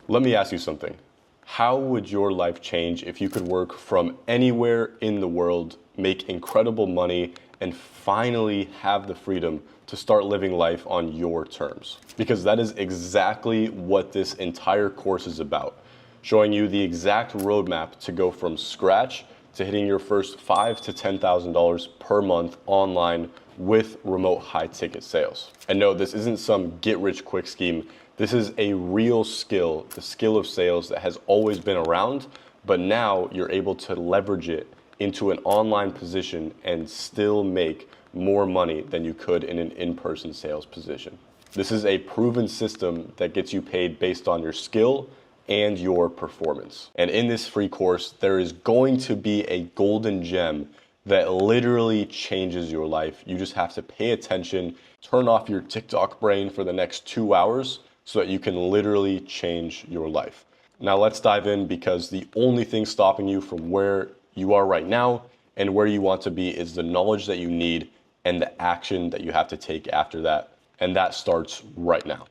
Let me ask you something. How would your life change if you could work from anywhere in the world, make incredible money, and finally have the freedom to start living life on your terms? Because that is exactly what this entire course is about. Showing you the exact roadmap to go from scratch to hitting your first $5,000 to $10,000 per month online with remote high ticket sales. And no, this isn't some get rich quick scheme. This is a real skill, the skill of sales that has always been around, but now you're able to leverage it into an online position and still make more money than you could in an in-person sales position. This is a proven system that gets you paid based on your skill and your performance. And in this free course, there is going to be a golden gem that literally changes your life. You just have to pay attention, turn off your TikTok brain for the next 2 hours so that you can literally change your life. Now let's dive in, because the only thing stopping you from where you are right now and where you want to be is the knowledge that you need and the action that you have to take after that. And that starts right now.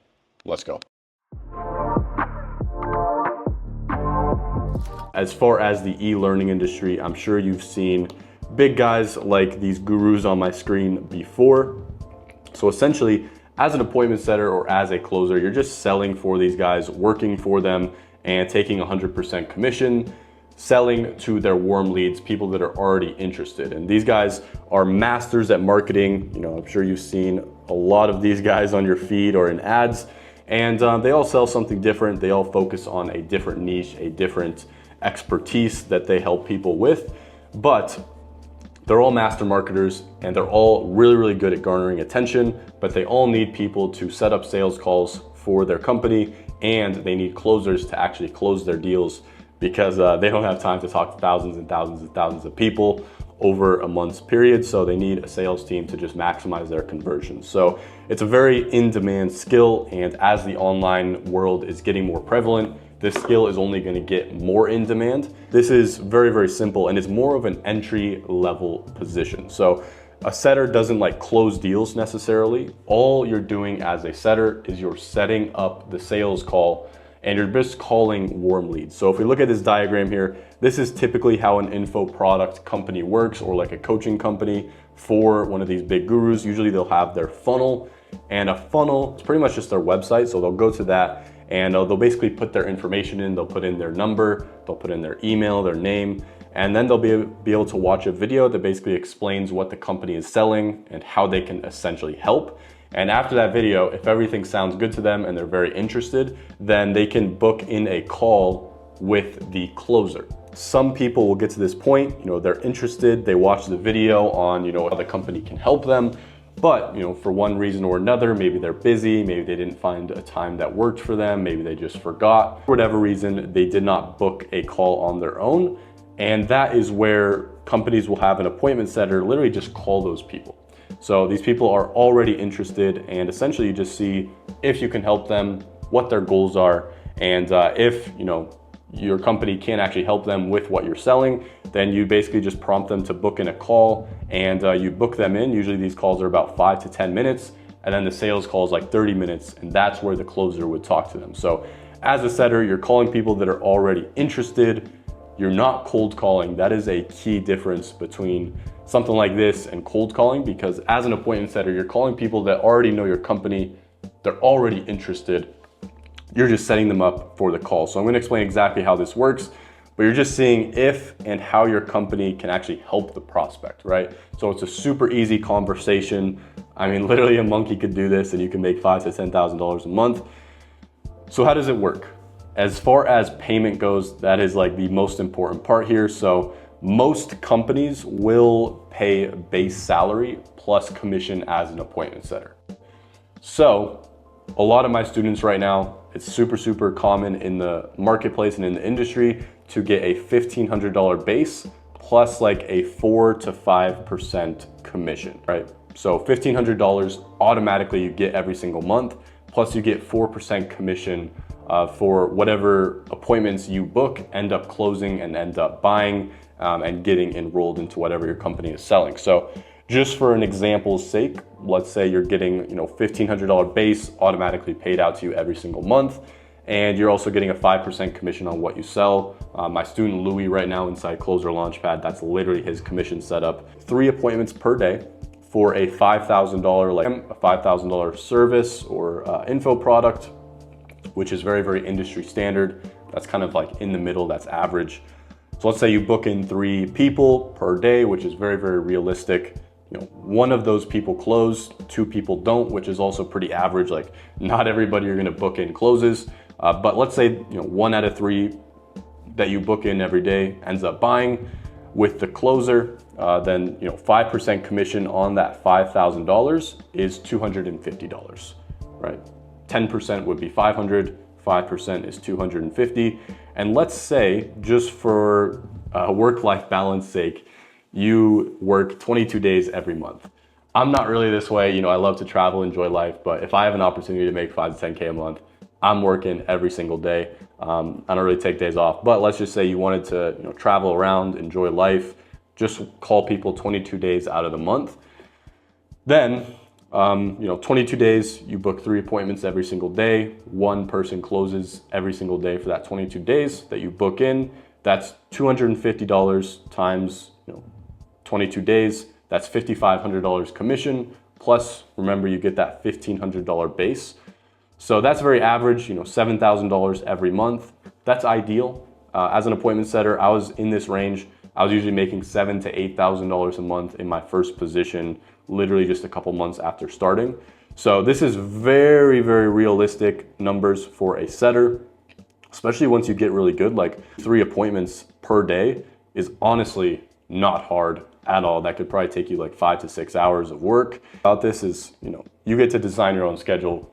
Let's go. As far as the e-learning industry, I'm sure you've seen big guys like these gurus on my screen before. So essentially, as an appointment setter or as a closer, you're just selling for these guys, working for them and taking 100% commission, selling to their warm leads, people that are already interested. And these guys are masters at marketing. You know, I'm sure you've seen a lot of these guys on your feed or in ads, and they all sell something different. They all focus on a different niche, a different expertise that they help people with, but they're all master marketers and they're all really, really good at garnering attention, but they all need people to set up sales calls for their company, and they need closers to actually close their deals, because they don't have time to talk to thousands and thousands and thousands of people over a month's period. So they need a sales team to just maximize their conversions. So it's a very in-demand skill, and as the online world is getting more prevalent, this skill is only going to get more in demand. This is very, very simple, and it's more of an entry level position. So a setter doesn't like close deals necessarily. All you're doing as a setter is you're setting up the sales call, and you're just calling warm leads. So if we look at this diagram here, this is typically how an info product company works, or like a coaching company for one of these big gurus. Usually they'll have their funnel, and a funnel is pretty much just their website. So they'll go to that and they'll basically put their information in. They'll put in their number, they'll put in their email, their name, and then they'll be able to watch a video that basically explains what the company is selling and how they can essentially help. And after that video, if everything sounds good to them and they're very interested, then they can book in a call with the closer. Some people will get to this point, you know, they're interested, they watch the video on, you know, how the company can help them, but, you know, for one reason or another, maybe they're busy, maybe they didn't find a time that worked for them, maybe they just forgot. For whatever reason, they did not book a call on their own. And that is where companies will have an appointment setter literally just call those people. So these people are already interested, and essentially you just see if you can help them, what their goals are, and if, you know, your company can't actually help them with what you're selling, then you basically just prompt them to book in a call, and you book them in. Usually these calls are about 5 to 10 minutes, and then the sales call is like 30 minutes, and that's where the closer would talk to them. So as a setter, you're calling people that are already interested. You're not cold calling. That is a key difference between something like this and cold calling, because as an appointment setter, you're calling people that already know your company, they're already interested. You're just setting them up for the call. So I'm gonna explain exactly how this works, but you're just seeing if and how your company can actually help the prospect, right? So it's a super easy conversation. I mean, literally a monkey could do this and you can make $5,000 to $10,000 a month. So how does it work? As far as payment goes, that is like the most important part here. So most companies will pay base salary plus commission as an appointment setter. So a lot of my students right now, it's super common in the marketplace and in the industry to get a $1,500 base plus like a 4 to 5% commission, right? So $1,500 automatically you get every single month, plus you get 4% commission for whatever appointments you book, end up closing and end up buying and getting enrolled into whatever your company is selling. So just for an example's sake, let's say you're getting, $1,500 base automatically paid out to you every single month, and you're also getting a 5% commission on what you sell. My student Louis right now inside Closer Launchpad, that's literally his commission setup. 3 appointments per day for a $5,000, like a $5,000 service or info product, which is very, very industry standard. That's kind of like in the middle, that's average. So let's say you book in 3 people per day, which is very, very realistic. You know, 1 of those people close, 2 people don't, which is also pretty average. Like not everybody you're gonna book in closes, but let's say 1 out of 3 that you book in every day ends up buying. With the closer, then 5% commission on that $5,000 is $250, right? 10% would be 500, 5% is 250. And let's say, just for work-life balance sake, you work 22 days every month. I'm not really this way, I love to travel, enjoy life, but if I have an opportunity to make 5 to 10K a month, I'm working every single day. I don't really take days off, but let's just say you wanted to travel around, enjoy life, just call people 22 days out of the month. Then 22 days, you book 3 appointments every single day. 1 person closes every single day for that 22 days that you book in. That's $250 times 22 days. That's $5,500 commission. Plus, remember, you get that $1,500 base. So that's very average, $7,000 every month. That's ideal. As an appointment setter, I was in this range. I was usually making $7,000 to $8,000 a month in my first position, literally just a couple months after starting. So this is very, very realistic numbers for a setter, especially once you get really good. Like 3 appointments per day is honestly not hard at all. That could probably take you like 5 to 6 hours of work. About this is, you get to design your own schedule.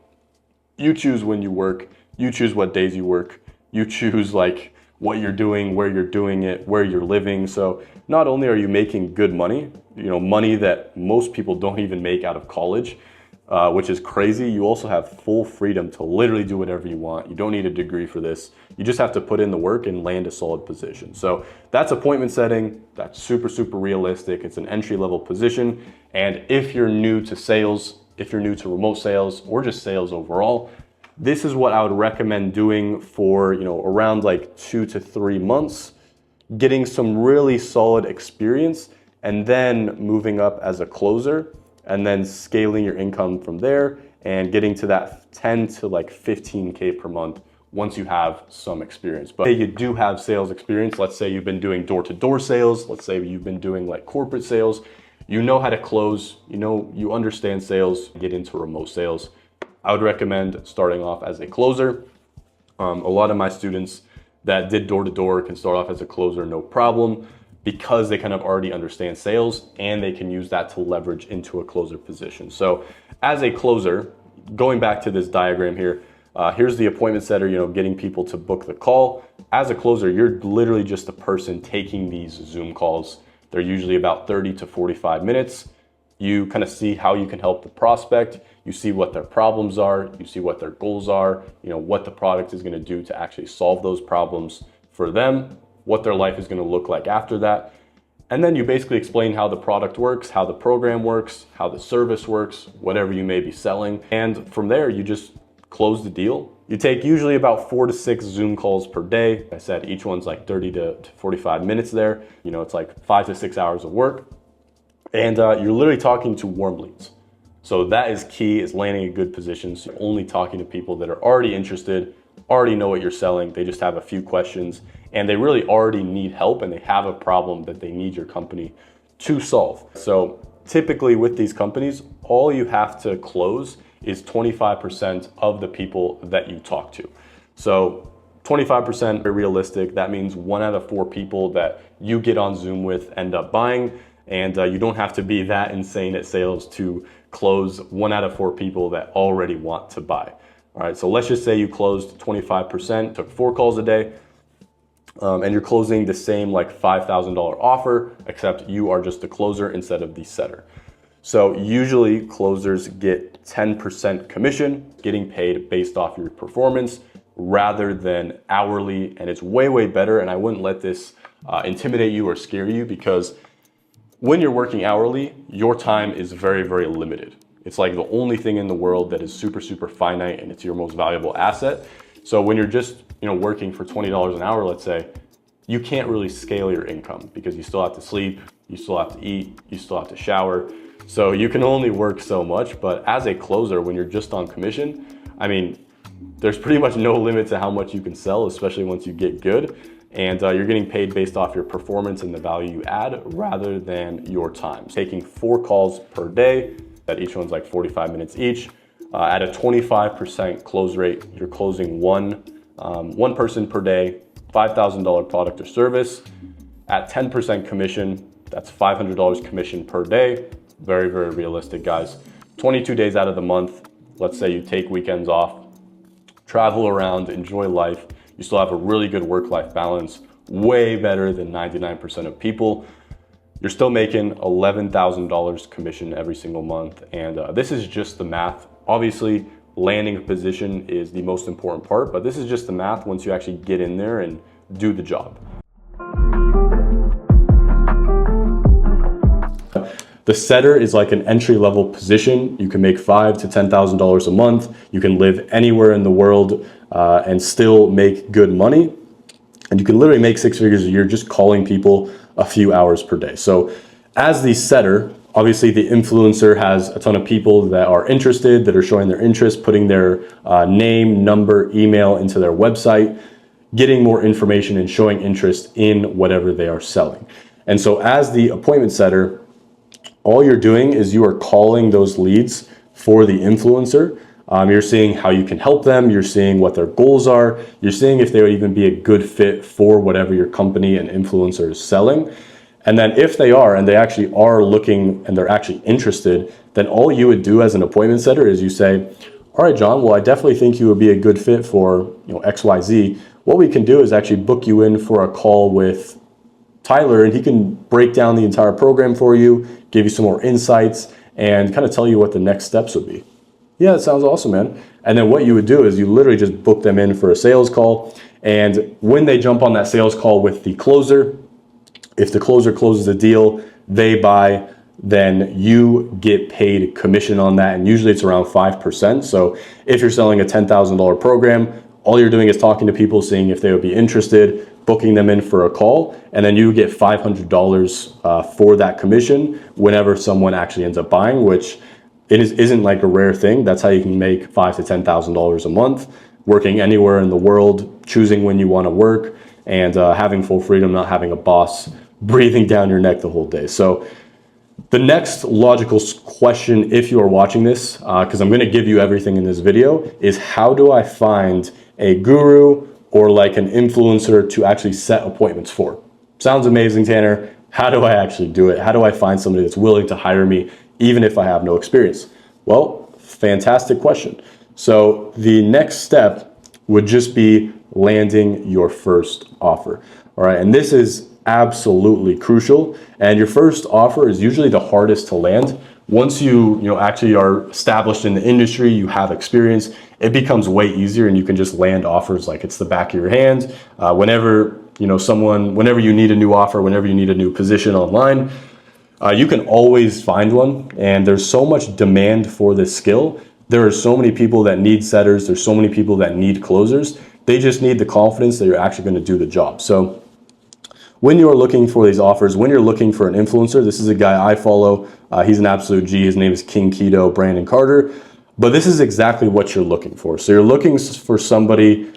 You choose when you work, you choose what days you work, you choose like what you're doing, where you're doing it, where you're living. So not only are you making good money, money that most people don't even make out of college, which is crazy, you also have full freedom to literally do whatever you want. You don't need a degree for this. You just have to put in the work and land a solid position. So that's appointment setting. That's super, super realistic. It's an entry-level position. And if you're new to sales, if you're new to remote sales or just sales overall, this is what I would recommend doing for, around like 2 to 3 months, getting some really solid experience, and then moving up as a closer, and then scaling your income from there and getting to that 10 to like 15K per month once you have some experience. But say you do have sales experience, let's say you've been doing door-to-door sales, let's say you've been doing like corporate sales, you know how to close, you understand sales, get into remote sales. I would recommend starting off as a closer. A lot of my students that did door-to-door can start off as a closer, no problem, because they kind of already understand sales and they can use that to leverage into a closer position. So as a closer, going back to this diagram here, here's the appointment setter, getting people to book the call. As a closer, you're literally just the person taking these Zoom calls. They're usually about 30 to 45 minutes. You kind of see how you can help the prospect. You see what their problems are. You see what their goals are, what the product is going to do to actually solve those problems for them, what their life is going to look like after that. And then you basically explain how the product works, how the program works, how the service works, whatever you may be selling. And from there, you just close the deal. You take usually about 4 to 6 Zoom calls per day. Like I said, each one's like 30 to 45 minutes there. It's like 5 to 6 hours of work. And you're literally talking to warm leads. So that is key, is landing a good position. So you're only talking to people that are already interested, already know what you're selling. They just have a few questions and they really already need help and they have a problem that they need your company to solve. So typically with these companies, all you have to close is 25% of the people that you talk to. So 25% are realistic. That means 1 out of 4 people that you get on Zoom with end up buying. And you don't have to be that insane at sales to close 1 out of 4 people that already want to buy. All right, so let's just say you closed 25%, took 4 calls a day, and you're closing the same like $5,000 offer, except you are just the closer instead of the setter. So usually closers get 10% commission, getting paid based off your performance rather than hourly. And it's way, way better. And I wouldn't let this intimidate you or scare you, because when you're working hourly, your time is very, very limited. It's like the only thing in the world that is super, super finite, and it's your most valuable asset. So when you're just, working for $20 an hour, let's say, you can't really scale your income because you still have to sleep, you still have to eat, you still have to shower. So you can only work so much. But as a closer, when you're just on commission, I mean, there's pretty much no limit to how much you can sell, especially once you get good. And you're getting paid based off your performance and the value you add rather than your time. Taking 4 calls per day, that each one's like 45 minutes each. At a 25% close rate, you're closing one person per day, $5,000 product or service. At 10% commission, that's $500 commission per day. Very, very realistic, guys. 22 days out of the month, let's say you take weekends off, travel around, enjoy life. You still have a really good work-life balance, way better than 99% of people. You're still making $11,000 commission every single month. And this is just the math. Obviously, landing a position is the most important part, but this is just the math once you actually get in there and do the job. The setter is like an entry-level position. You can make $5,000 to $10,000 a month. You can live anywhere in the world and still make good money. And you can literally make 6 figures a year just calling people a few hours per day. So as the setter, obviously the influencer has a ton of people that are interested, that are showing their interest, putting their name, number, email into their website, getting more information and showing interest in whatever they are selling. And so as the appointment setter, all you're doing is you are calling those leads for the influencer. You're seeing how you can help them. You're seeing what their goals are. You're seeing if they would even be a good fit for whatever your company and influencer is selling. And then if they are, and they actually are looking and they're actually interested, then all you would do as an appointment setter is you say, all right, John, well, I definitely think you would be a good fit for XYZ. What we can do is actually book you in for a call with Tyler, and he can break down the entire program for you, give you some more insights, and kind of tell you what the next steps would be. Yeah, that sounds awesome, man. And then what you would do is you literally just book them in for a sales call. And when they jump on that sales call with the closer, if the closer closes a deal, they buy, then you get paid commission on that. And usually it's around 5%. So if you're selling a $10,000 program, all you're doing is talking to people, seeing if they would be interested, booking them in for a call, and then you get $500 for that commission whenever someone actually ends up buying, which isn't like a rare thing. That's how you can make $5,000 to $10,000 a month, working anywhere in the world, choosing when you want to work, and having full freedom, not having a boss breathing down your neck the whole day. So the next logical question, if you are watching this, because I'm going to give you everything in this video, is how do I find a guru or like an influencer to actually set appointments for? Sounds amazing, Tanner. How do I actually do it? How do I find somebody that's willing to hire me even if I have no experience? Well, fantastic question. So the next step would just be landing your first offer. All right, and this is absolutely crucial. And your first offer is usually the hardest to land. Once you actually are established in the industry, you have experience, it becomes way easier, and you can just land offers like it's the back of your hand. Whenever you need a new offer, whenever you need a new position online, you can always find one. And there's so much demand for this skill. There are so many people that need setters. There's so many people that need closers. They just need the confidence that you're actually going to do the job. So when you're looking for these offers, when you're looking for an influencer, this is a guy I follow. He's an absolute G. His name is King Keto, Brandon Carter. But this is exactly what you're looking for. So you're looking for somebody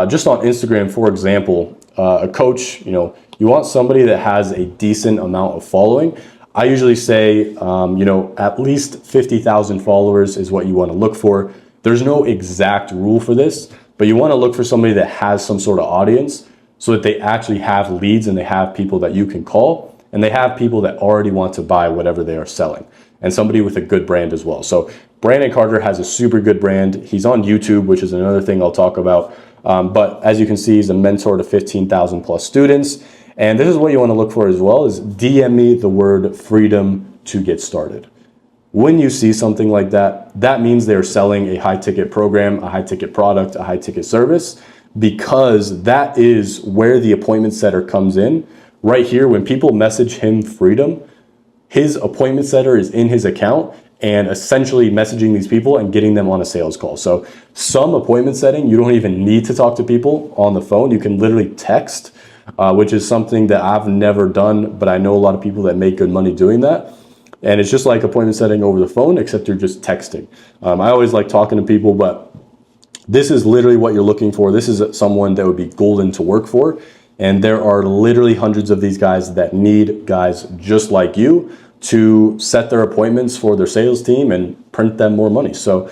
just on Instagram, for example, a coach. You want somebody that has a decent amount of following. I usually say, at least 50,000 followers is what you want to look for. There's no exact rule for this, but you want to look for somebody that has some sort of audience so that they actually have leads and they have people that you can call and they have people that already want to buy whatever they are selling, and somebody with a good brand as well. So Brandon Carter has a super good brand. He's on YouTube, which is another thing I'll talk about. But as you can see, he's a mentor to 15,000 plus students. And this is what you want to look for as well, is DM me the word freedom to get started. When you see something like that, that means they're selling a high ticket program, a high ticket product, a high ticket service, because that is where the appointment setter comes in. Right here, when people message him freedom, his appointment setter is in his account, and essentially messaging these people and getting them on a sales call. So some appointment setting, you don't even need to talk to people on the phone. You can literally text, which is something that I've never done, but I know a lot of people that make good money doing that. And it's just like appointment setting over the phone, except you're just texting. I always like talking to people, but this is literally what you're looking for. This is someone that would be golden to work for. And there are literally hundreds of these guys that need guys just like you to set their appointments for their sales team and print them more money. So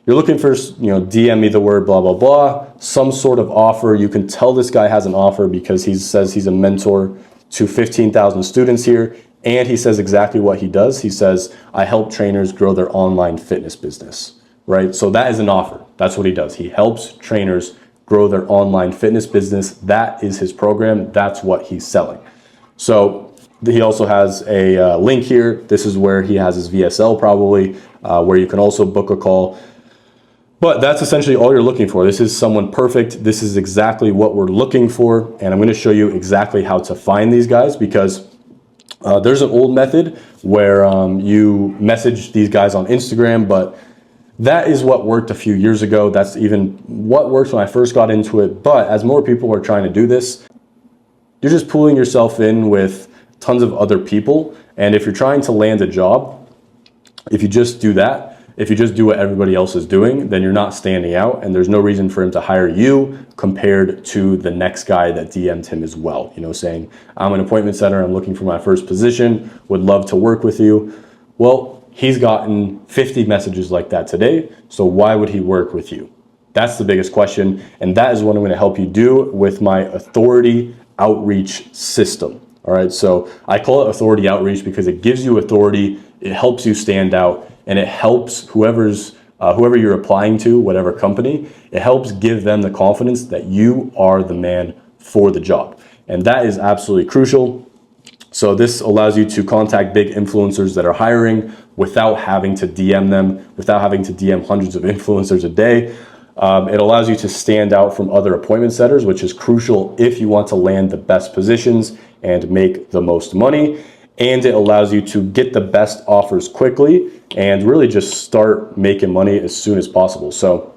you're looking for, DM me the word blah, blah, blah, some sort of offer. You can tell this guy has an offer because he says he's a mentor to 15,000 students here. And he says exactly what he does. He says, I help trainers grow their online fitness business, right? So that is an offer. That's what he does. He helps trainers grow their online fitness business. That is his program. That's what he's selling. So he also has a link here. This is where he has his VSL probably, where you can also book a call. But that's essentially all you're looking for. This is someone perfect. This is exactly what we're looking for. And I'm going to show you exactly how to find these guys, because there's an old method where you message these guys on Instagram, but that is what worked a few years ago. That's even what worked when I first got into it. But as more people are trying to do this, you're just pulling yourself in with tons of other people. And if you're trying to land a job, if you just do that, if you just do what everybody else is doing, then you're not standing out, and there's no reason for him to hire you compared to the next guy that DM'd him as well, saying, I'm an appointment setter, I'm looking for my first position, would love to work with you. Well, he's gotten 50 messages like that today, so why would he work with you? That's the biggest question, and that is what I'm going to help you do with my authority outreach system. All right, so I call it authority outreach because it gives you authority, it helps you stand out, and it helps whoever you're applying to, whatever company, it helps give them the confidence that you are the man for the job. And that is absolutely crucial. So this allows you to contact big influencers that are hiring without having to DM them, without having to DM hundreds of influencers a day. It allows you to stand out from other appointment setters, which is crucial if you want to land the best positions and make the most money. And it allows you to get the best offers quickly and really just start making money as soon as possible. So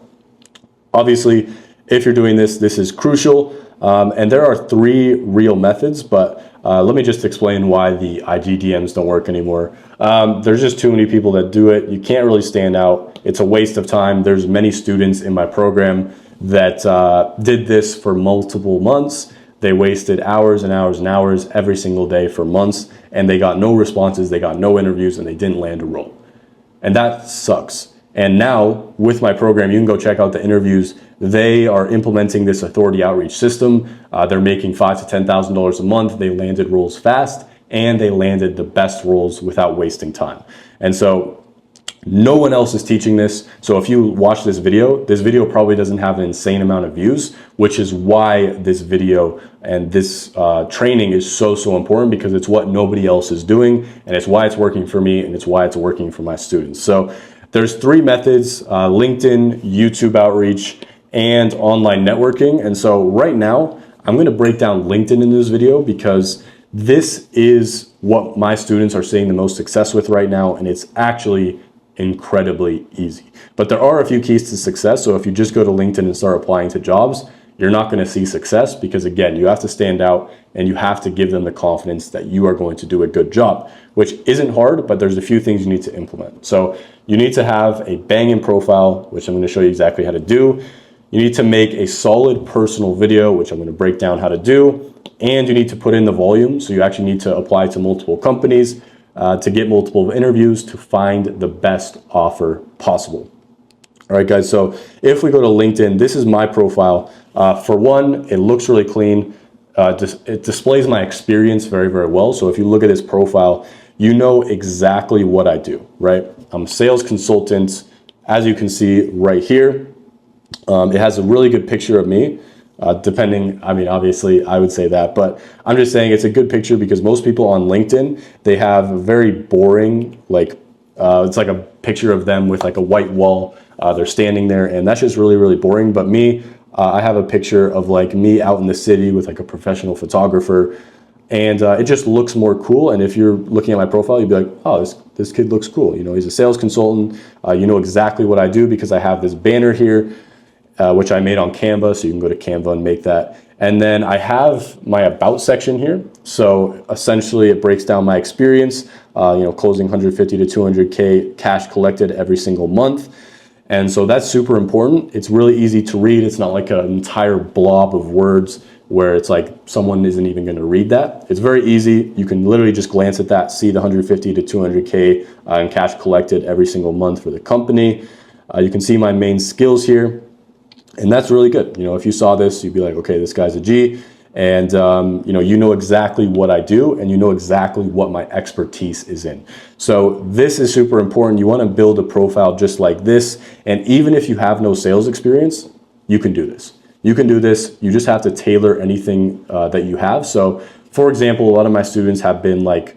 obviously, if you're doing this, this is crucial. And there are 3 real methods, but let me just explain why the IG DMs don't work anymore. There's just too many people that do it. You can't really stand out. It's a waste of time. There's many students in my program that did this for multiple months. They wasted hours and hours and hours every single day for months, and they got no responses, they got no interviews, and they didn't land a role. And that sucks. And now with my program, you can go check out the interviews. They are implementing this authority outreach system. They're making $5,000 to $10,000 a month. They landed roles fast, and they landed the best roles without wasting time. And so no one else is teaching this. So if you watch this video probably doesn't have an insane amount of views, which is why this video and this training is so important, because it's what nobody else is doing, and it's why it's working for me, and it's why it's working for my students. So there's 3 methods: LinkedIn, YouTube outreach, and online networking. And so right now, I'm going to break down LinkedIn in this video because this is what my students are seeing the most success with right now, and it's actually incredibly easy. But there are a few keys to success. So if you just go to LinkedIn and start applying to jobs, you're not going to see success, because again, you have to stand out and you have to give them the confidence that you are going to do a good job, which isn't hard, but there's a few things you need to implement. So you need to have a banging profile, which I'm going to show you exactly how to do. You need to make a solid personal video, which I'm going to break down how to do. And you need to put in the volume. So you actually need to apply to multiple companies to get multiple interviews to find the best offer possible. All right, guys, so if we go to LinkedIn, this is my profile. For one, it looks really clean. It displays my experience very, very well. So if you look at this profile, you know exactly what I do, right? I'm a sales consultant. As you can see right here, it has a really good picture of me. Obviously I would say that, but I'm just saying it's a good picture because most people on LinkedIn, they have a very boring, it's like a picture of them with like a white wall. They're standing there, and that's just really, really boring. But me, I have a picture of like me out in the city with like a professional photographer. and it just looks more cool. And if you're looking at my profile, you'd be like, oh, this kid looks cool. You know, he's a sales consultant. You know exactly what I do because I have this banner here, which I made on Canva. So you can go to Canva and make that. And then I have my about section here. So essentially it breaks down my experience, you know, closing 150 to 200K cash collected every single month. And so that's super important. It's really easy to read. It's not like an entire blob of words where it's like someone isn't even going to read that. It's very easy. You can literally just glance at that, see the 150 to 200K in cash collected every single month for the company. You can see my main skills here. And that's really good. You know, if you saw this, you'd be like, okay, this guy's a G. And, you know exactly what I do and you know exactly what my expertise is in. So this is super important. You want to build a profile just like this. And even if you have no sales experience, you can do this. You can do this. You just have to tailor anything that you have. So for example, a lot of my students have been like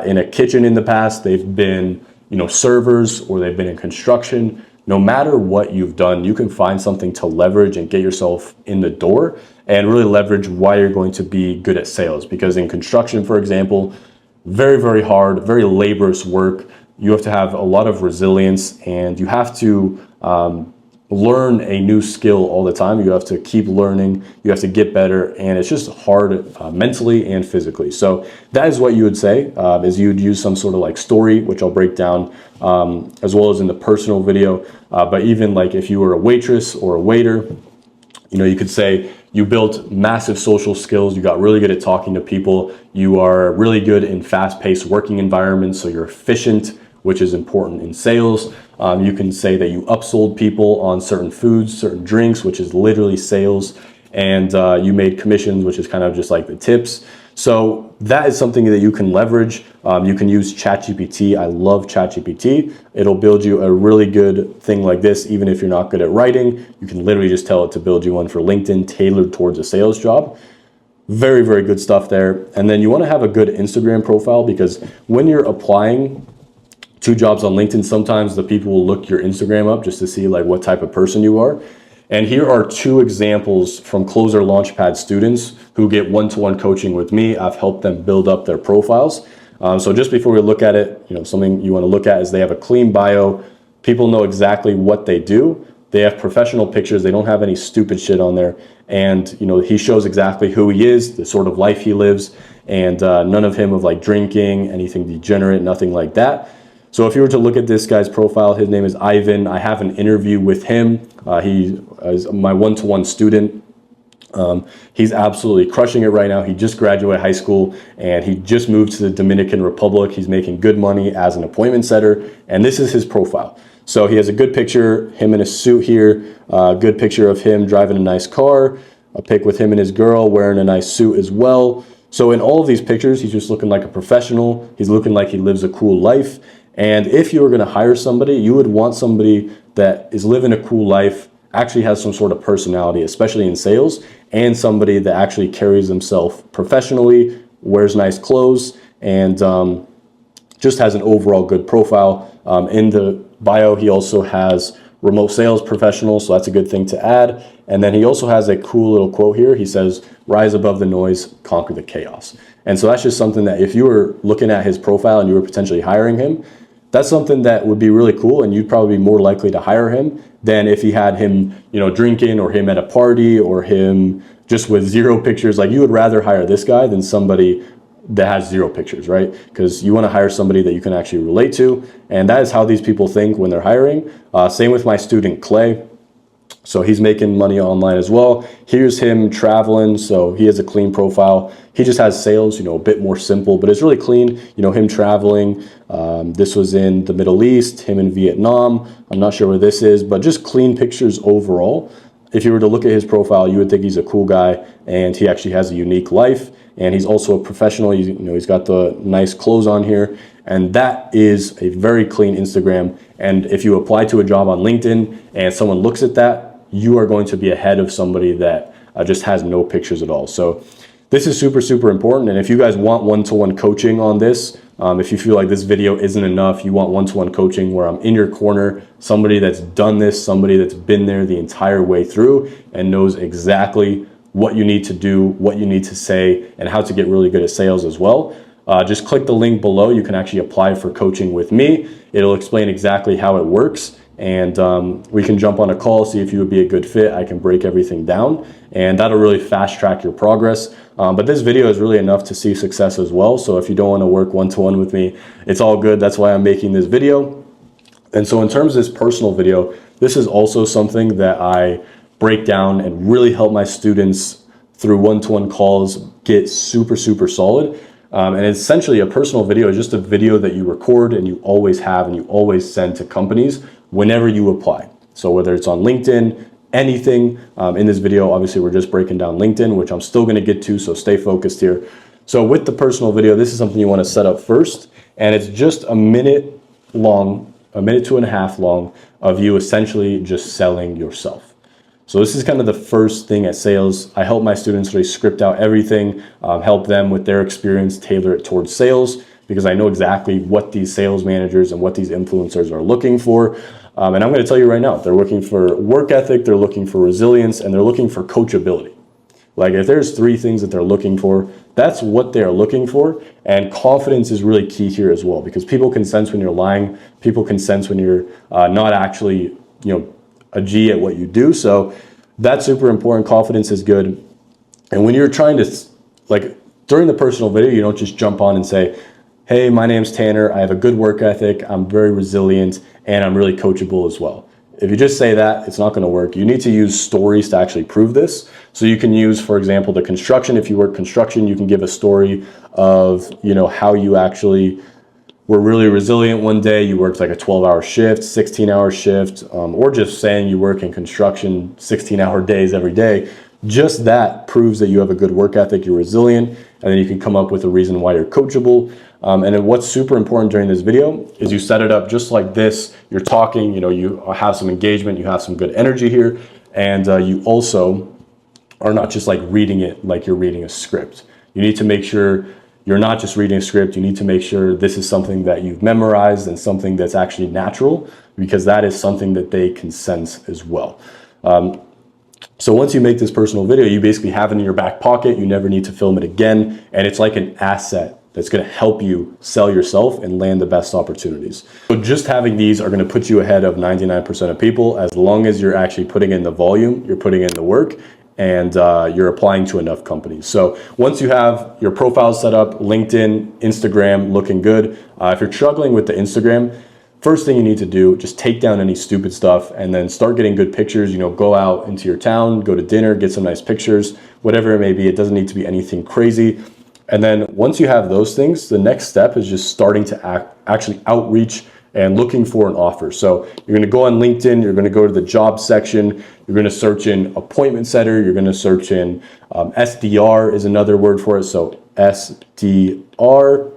in a kitchen in the past. They've been, you know, servers, or they've been in construction. No matter what you've done, you can find something to leverage and get yourself in the door and really leverage why you're going to be good at sales. Because in construction, for example, very, very hard, very laborious work. You have to have a lot of resilience and you have to learn a new skill all the time. You have to keep learning, you have to get better, and it's just hard mentally and physically. So that is what you would say, is you'd use some sort of like story, which I'll break down as well as in the personal video. But even like if you were a waitress or a waiter, you know, you could say you built massive social skills, you got really good at talking to people, you are really good in fast-paced working environments, so you're efficient, which is important in sales. You can say that you upsold people on certain foods, certain drinks, which is literally sales. And you made commissions, which is kind of just like the tips. So that is something that you can leverage. You can use ChatGPT. I love ChatGPT. It'll build you a really good thing like this. Even if you're not good at writing, you can literally just tell it to build you one for LinkedIn tailored towards a sales job. Very, very good stuff there. And then you want to have a good Instagram profile, because when you're applying to jobs on LinkedIn, sometimes the people will look your Instagram up just to see like what type of person you are. And here are two examples from Closer Launchpad students who get one-to-one coaching with me. I've helped them build up their profiles. So just before we look at it, you know, something you want to look at is they have a clean bio. People know exactly what they do. They have professional pictures. They don't have any stupid shit on there. And, you know, he shows exactly who he is, the sort of life he lives, and none of him of like drinking, anything degenerate, nothing like that. So if you were to look at this guy's profile, his name is Ivan. I have an interview with him. He is my one-to-one student. He's absolutely crushing it right now. He just graduated high school and he just moved to the Dominican Republic. He's making good money as an appointment setter. And this is his profile. So he has a good picture, him in a suit here, a good picture of him driving a nice car, a pic with him and his girl wearing a nice suit as well. So in all of these pictures, he's just looking like a professional. He's looking like he lives a cool life. And if you were going to hire somebody, you would want somebody that is living a cool life, actually has some sort of personality, especially in sales, and somebody that actually carries themselves professionally, wears nice clothes, and just has an overall good profile. In the bio, he also has remote sales professional, so that's a good thing to add. And then he also has a cool little quote here. He says, "Rise above the noise, conquer the chaos." And so that's just something that if you were looking at his profile and you were potentially hiring him, that's something that would be really cool, and you'd probably be more likely to hire him than if he had him, you know, drinking, or him at a party, or him just with zero pictures. Like, you would rather hire this guy than somebody that has zero pictures, right? Because you want to hire somebody that you can actually relate to, and that is how these people think when they're hiring. Same with my student Clay. So he's making money online as well. Here's him traveling, so he has a clean profile. He just has sales, you know, a bit more simple, but it's really clean. You know, him traveling. This was in the Middle East, him in Vietnam. I'm not sure where this is, but just clean pictures overall. If you were to look at his profile, you would think he's a cool guy, and he actually has a unique life. And he's also a professional. He's got the nice clothes on here, and that is a very clean Instagram. And if you apply to a job on LinkedIn and someone looks at that, you are going to be ahead of somebody that just has no pictures at all. So this is super, super important. And if you guys want one-to-one coaching on this, if you feel like this video isn't enough, you want one-to-one coaching where I'm in your corner, somebody that's done this, somebody that's been there the entire way through and knows exactly what you need to do, what you need to say, and how to get really good at sales as well, just click the link below. You can actually apply for coaching with me. It'll explain exactly how it works, and we can jump on a call, see if you would be a good fit. I can break everything down, and that'll really fast track your progress. But this video is really enough to see success as well. So if you don't want to work one-to-one with me, it's all good. That's why I'm making this video. And so in terms of this personal video, this is also something that I break down and really help my students through one-to-one calls get super, super solid. And essentially a personal video is just a video that you record and you always have and you always send to companies whenever you apply. So whether it's on LinkedIn, anything. In this video, obviously we're just breaking down LinkedIn, which I'm still gonna get to, so stay focused here. So with the personal video, this is something you wanna set up first, and it's just a minute long, a minute 2.5 long of you essentially just selling yourself. So this is kind of the first thing at sales. I help my students really script out everything, help them with their experience, tailor it towards sales, because I know exactly what these sales managers and what these influencers are looking for. And I'm going to tell you right now, they're looking for work ethic, they're looking for resilience, and they're looking for coachability. Like if there's 3 things that they're looking for, that's what they're looking for. And confidence is really key here as well, because people can sense when you're lying, people can sense when you're not actually, a G at what you do. So that's super important. Confidence is good. And when you're trying to, like during the personal video, you don't just jump on and say, hey, my name's Tanner, I have a good work ethic, I'm very resilient, and I'm really coachable as well. If you just say that, it's not going to work. You need to use stories to actually prove this. So you can use, for example, the construction. If you work construction, you can give a story of, how you actually were really resilient one day. You worked like a 12-hour shift, 16-hour shift, or just saying you work in construction 16-hour days every day. Just that proves that you have a good work ethic, you're resilient, and then you can come up with a reason why you're coachable. And then what's super important during this video is you set it up just like this. You're talking, you have some engagement, you have some good energy here, and you also are not just like reading it like you're reading a script. You need to make sure you're not just reading a script. You need to make sure this is something that you've memorized and something that's actually natural, because that is something that they can sense as well. So once you make this personal video, you basically have it in your back pocket. You never need to film it again. And it's like an asset that's going to help you sell yourself and land the best opportunities. So just having these are going to put you ahead of 99% of people, as long as you're actually putting in the volume, you're putting in the work, and you're applying to enough companies. So once you have your profile set up, LinkedIn, Instagram looking good, if you're struggling with the Instagram, first thing you need to do, just take down any stupid stuff and then start getting good pictures. Go out into your town, go to dinner, get some nice pictures, whatever it may be. It doesn't need to be anything crazy. And then once you have those things, the next step is just starting to actually outreach and looking for an offer. So you're gonna go on LinkedIn, you're gonna go to the job section, you're gonna search in appointment setter, you're gonna search in SDR is another word for it. So SDR,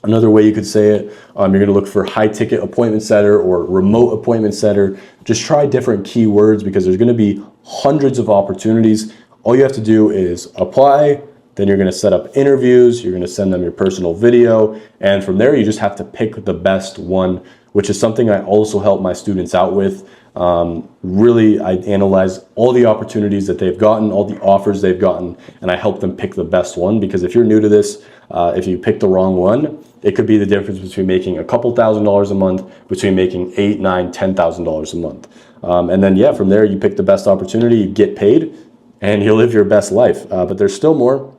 another way you could say it. You're gonna look for high ticket appointment setter or remote appointment setter. Just try different keywords, because there's gonna be hundreds of opportunities. All you have to do is apply, then you're gonna set up interviews, you're gonna send them your personal video, and from there you just have to pick the best one, which is something I also help my students out with. Really, I analyze all the opportunities that they've gotten, all the offers they've gotten, and I help them pick the best one, because if you're new to this, if you pick the wrong one, it could be the difference between making a couple $1,000s a month, between making $8,000, $9,000, $10,000 a month. And then, from there, you pick the best opportunity, you get paid, and you live your best life. But there's still more.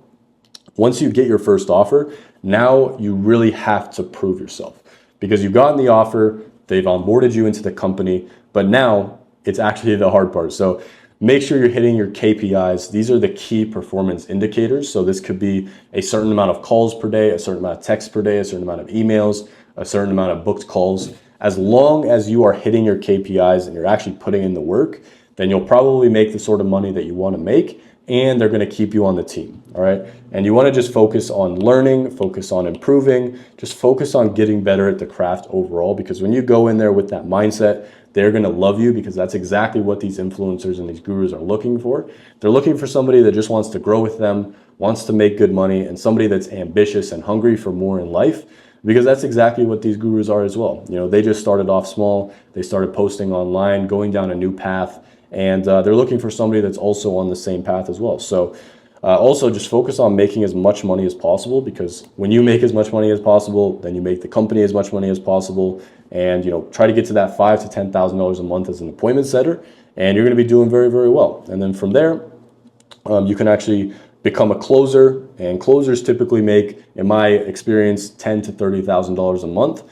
Once you get your first offer, now you really have to prove yourself, because you've gotten the offer, they've onboarded you into the company, but now it's actually the hard part. So make sure you're hitting your KPIs. These are the key performance indicators. So this could be a certain amount of calls per day, a certain amount of texts per day, a certain amount of emails, a certain amount of booked calls. As long as you are hitting your KPIs and you're actually putting in the work, then you'll probably make the sort of money that you want to make, and they're going to keep you on the team. All right. And you want to just focus on learning, focus on improving, just focus on getting better at the craft overall, because when you go in there with that mindset, they're going to love you, because that's exactly what these influencers and these gurus are looking for. They're looking for somebody that just wants to grow with them, wants to make good money, and somebody that's ambitious and hungry for more in life, because that's exactly what these gurus are as well. They just started off small. They started posting online, going down a new path, and they're looking for somebody that's also on the same path as well. So also just focus on making as much money as possible, because when you make as much money as possible, then you make the company as much money as possible. And try to get to that $5,000 to $10,000 a month as an appointment setter, and you're going to be doing very, very well. And then from there, you can actually become a closer, and closers typically make, in my experience, $10,000 to $30,000 a month.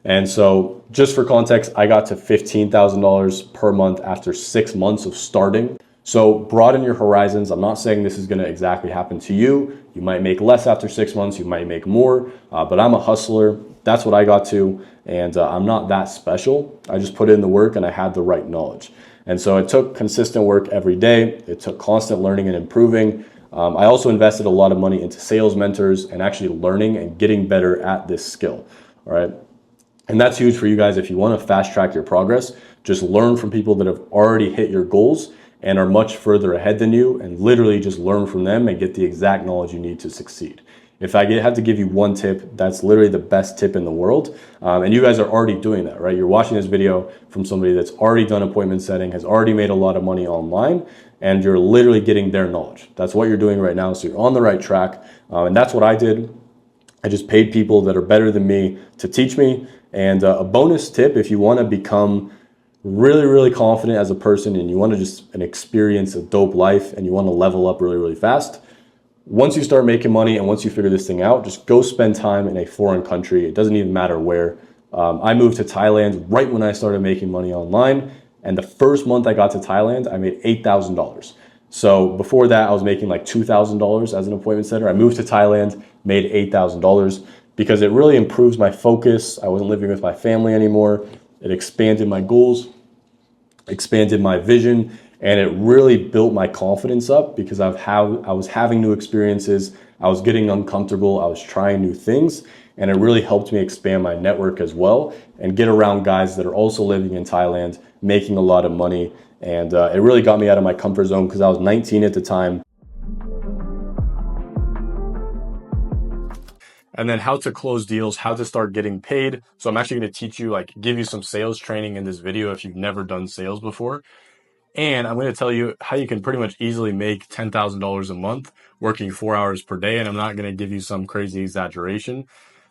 And so just for context, I got to $15,000 per month after 6 months of starting. So broaden your horizons. I'm not saying this is going to exactly happen to you. You might make less after 6 months, you might make more, but I'm a hustler. That's what I got to, and I'm not that special. I just put in the work and I had the right knowledge. And so it took consistent work every day. It took constant learning and improving. I also invested a lot of money into sales mentors and actually learning and getting better at this skill. All right. And that's huge for you guys. If you want to fast track your progress, just learn from people that have already hit your goals and are much further ahead than you, and literally just learn from them and get the exact knowledge you need to succeed. If I had to give you one tip, that's literally the best tip in the world. And you guys are already doing that, right? You're watching this video from somebody that's already done appointment setting, has already made a lot of money online, and you're literally getting their knowledge. That's what you're doing right now. So you're on the right track. And that's what I did. I just paid people that are better than me to teach me. And a bonus tip, if you want to become really, really confident as a person, and you want to just experience a dope life, and you want to level up really, really fast, once you start making money and once you figure this thing out, just go spend time in a foreign country. It doesn't even matter where. I moved to Thailand right when I started making money online. And the first month I got to Thailand, I made $8,000. So before that, I was making like $2,000 as an appointment setter. I moved to Thailand, made $8,000 because it really improves my focus. I wasn't living with my family anymore. It expanded my goals, expanded my vision, and it really built my confidence up because I was having new experiences. I was getting uncomfortable. I was trying new things, and it really helped me expand my network as well and get around guys that are also living in Thailand, making a lot of money. And it really got me out of my comfort zone because I was 19 at the time. And then how to close deals, how to start getting paid. So I'm actually going to teach you, give you some sales training in this video if you've never done sales before. And I'm going to tell you how you can pretty much easily make $10,000 a month working 4 hours per day. And I'm not going to give you some crazy exaggeration.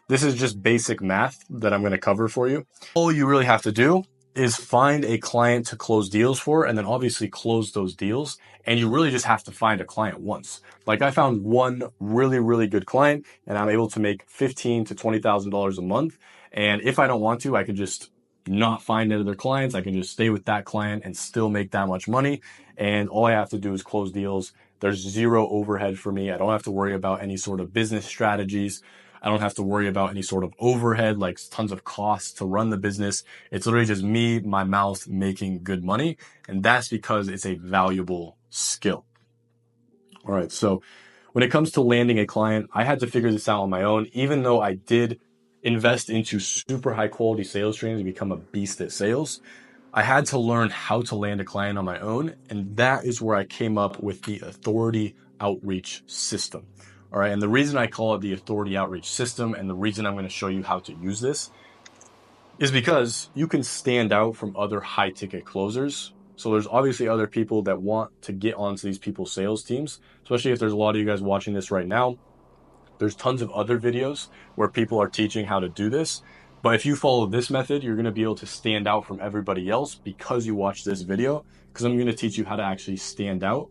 This is just basic math that I'm going to cover for you. All you really have to do is find a client to close deals for, and then obviously close those deals. And you really just have to find a client once. Like I found one really, really good client, and I'm able to make $15,000 to $20,000 a month. And if I don't want to, I can just not find any other clients. I can just stay with that client and still make that much money. And all I have to do is close deals. There's zero overhead for me. I don't have to worry about any sort of business strategies. I don't have to worry about any sort of overhead, like tons of costs to run the business. It's literally just me, my mouth, making good money. And that's because it's a valuable skill. All right. So when it comes to landing a client, I had to figure this out on my own, even though I did invest into super high quality sales training to become a beast at sales. I had to learn how to land a client on my own. And that is where I came up with the authority outreach system. All right. And the reason I call it the authority outreach system, and the reason I'm going to show you how to use this, is because you can stand out from other high ticket closers. So there's obviously other people that want to get onto these people's sales teams, especially if there's a lot of you guys watching this right now. There's tons of other videos where people are teaching how to do this. But if you follow this method, you're going to be able to stand out from everybody else because you watch this video, because I'm going to teach you how to actually stand out.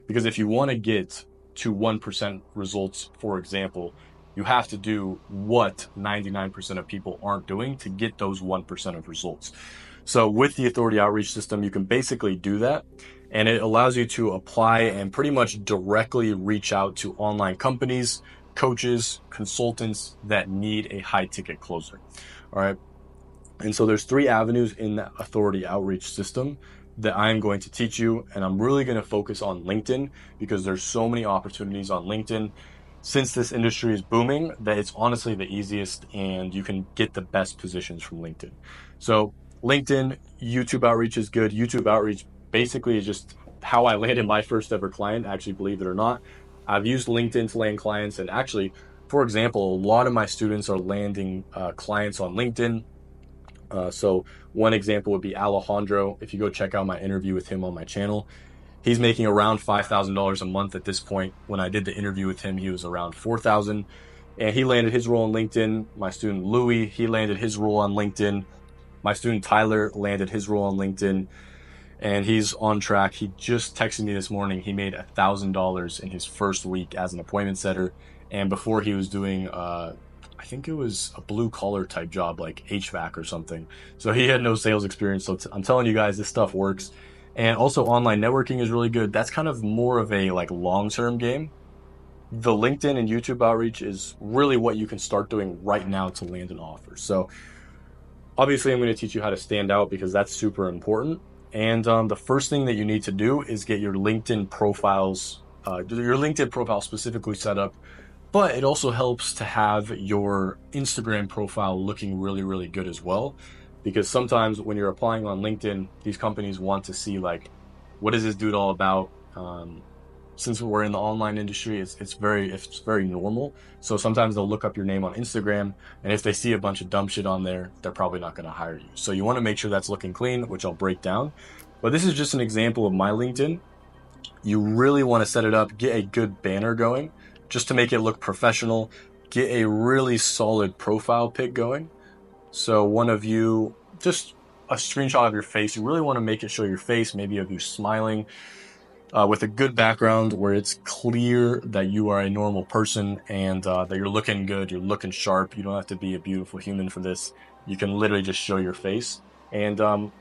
Because if you want to get to 1% results, for example, you have to do what 99% of people aren't doing to get those 1% of results. So with the authority outreach system, you can basically do that. And it allows you to apply and pretty much directly reach out to online companies, coaches, consultants that need a high ticket closer. All right. And so there's 3 avenues in that authority outreach system that I'm going to teach you. And I'm really going to focus on LinkedIn because there's so many opportunities on LinkedIn. Since this industry is booming, that it's honestly the easiest and you can get the best positions from LinkedIn. So LinkedIn, YouTube outreach is good. YouTube outreach basically is just how I landed my first ever client, actually, believe it or not. I've used LinkedIn to land clients. And actually, for example, a lot of my students are landing clients on LinkedIn. So one example would be Alejandro. If you go check out my interview with him on my channel, he's making around $5,000 a month at this point. When I did the interview with him, he was around 4,000, and he landed his role on LinkedIn. My student Louis, he landed his role on LinkedIn. My student Tyler landed his role on LinkedIn, and he's on track. He just texted me this morning. He made $1,000 in his first week as an appointment setter, and before he was doing I think it was a blue collar type job like HVAC or something. So he had no sales experience. So I'm telling you guys, this stuff works. And also online networking is really good. That's kind of more of a like long-term game. The LinkedIn and YouTube outreach is really what you can start doing right now to land an offer. So obviously I'm going to teach you how to stand out because that's super important. And the first thing that you need to do is get your LinkedIn profiles, your LinkedIn profile specifically set up. But it also helps to have your Instagram profile looking really, really good as well. Because sometimes when you're applying on LinkedIn, these companies want to see like, what is this dude all about? Since we're in the online industry, it's very normal. So sometimes they'll look up your name on Instagram, and if they see a bunch of dumb shit on there, they're probably not going to hire you. So you want to make sure that's looking clean, which I'll break down. But this is just an example of my LinkedIn. You really want to set it up, get a good banner going, just to make it look professional. Get a really solid profile pic going. So one of you, just a screenshot of your face. You really want to make it show your face, maybe of you smiling, with a good background where it's clear that you are a normal person and that you're looking good, you're looking sharp. You don't have to be a beautiful human for this. You can literally just show your face and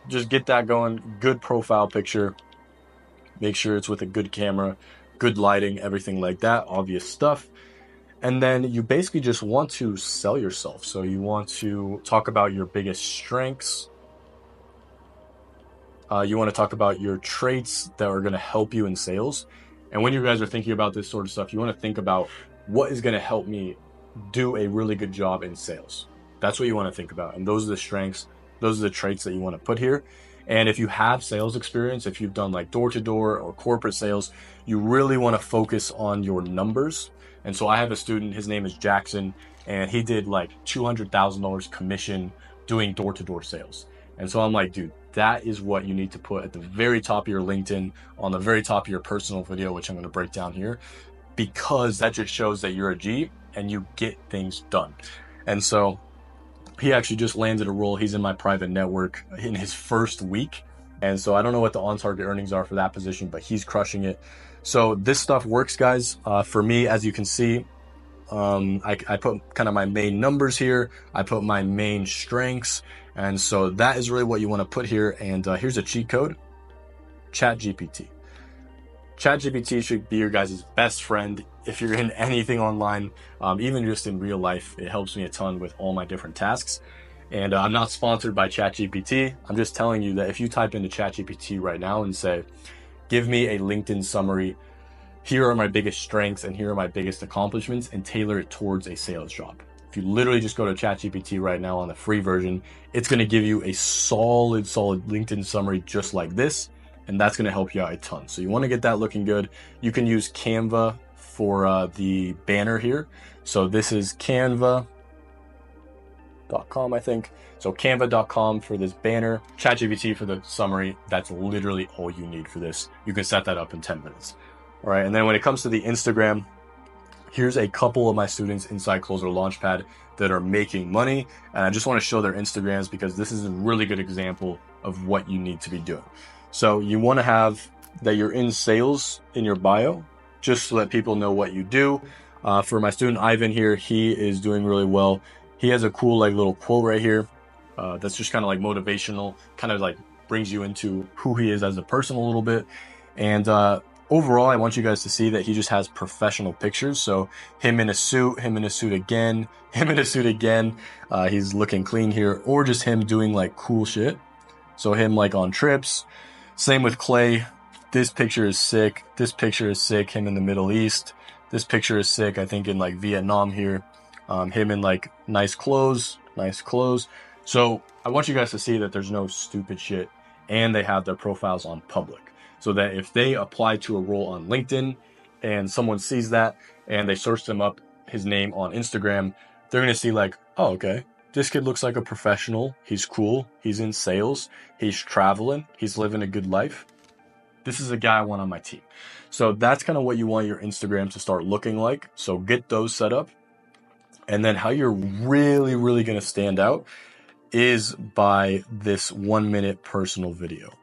just get that going. Good profile picture. Make sure it's with a good camera, good lighting, everything like that, obvious stuff. And then you basically just want to sell yourself. So you want to talk about your biggest strengths. You want to talk about your traits that are going to help you in sales. And when you guys are thinking about this sort of stuff, you want to think about what is going to help me do a really good job in sales. That's what you want to think about. And those are the strengths. Those are the traits that you want to put here. And if you have sales experience, if you've done like door-to-door or corporate sales, you really want to focus on your numbers. And so I have a student, his name is Jackson, and he did like $200,000 commission doing door-to-door sales. And so I'm like, dude, that is what you need to put at the very top of your LinkedIn, on the very top of your personal video, which I'm going to break down here, because that just shows that you're a G and you get things done. And so he actually just landed a role. He's in my private network in his first week. And so I don't know what the on-target earnings are for that position, but he's crushing it. So this stuff works, guys. For me, as you can see, I put kind of my main numbers here. I put my main strengths. And so that is really what you want to put here. And here's a cheat code, ChatGPT. ChatGPT should be your guys' best friend if you're in anything online, even just in real life. It helps me a ton with all my different tasks. And I'm not sponsored by ChatGPT. I'm just telling you that if you type into ChatGPT right now and say, give me a LinkedIn summary, here are my biggest strengths and here are my biggest accomplishments, and tailor it towards a sales job. If you literally just go to ChatGPT right now on the free version, it's going to give you a solid LinkedIn summary just like this. And that's going to help you out a ton. So you want to get that looking good. You can use Canva for the banner here. So this is canva.com, I think. So canva.com for this banner, ChatGPT for the summary. That's literally all you need for this. You can set that up in 10 minutes. All right. And then when it comes to the Instagram, here's a couple of my students inside Closer Launchpad that are making money. And I just want to show their Instagrams because this is a really good example of what you need to be doing. So you want to have that you're in sales in your bio, just to let people know what you do. For my student Ivan here, he is doing really well. He has a cool like little quote right here that's just kind of like motivational, kind of like brings you into who he is as a person a little bit. And overall, I want you guys to see that he just has professional pictures. So him in a suit, him in a suit again, him in a suit again. He's looking clean here, or just him doing like cool shit. So him like on trips. Same with Clay. This picture is sick. This picture is sick. Him in the Middle East. This picture is sick. I think in like Vietnam here. Him in like nice clothes. So I want you guys to see that there's no stupid shit, and they have their profiles on public, so that if they apply to a role on LinkedIn and someone sees that and they search them up, his name on Instagram, they're going to see like, oh, okay, this kid looks like a professional. He's cool. He's in sales. He's traveling. He's living a good life. This is a guy I want on my team. So that's kind of what you want your Instagram to start looking like. So get those set up. And then how you're really, really going to stand out is by this 1 minute personal video.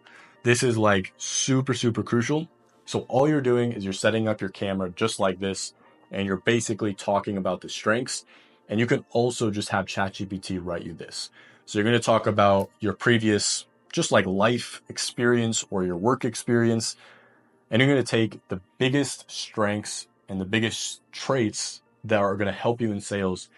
This is like super, super crucial. So all you're doing is you're setting up your camera just like this, and you're basically talking about the strengths. And you can also just have ChatGPT write you this. So you're going to talk about your previous, just like life experience or your work experience. And you're going to take the biggest strengths and the biggest traits that are going to help you in sales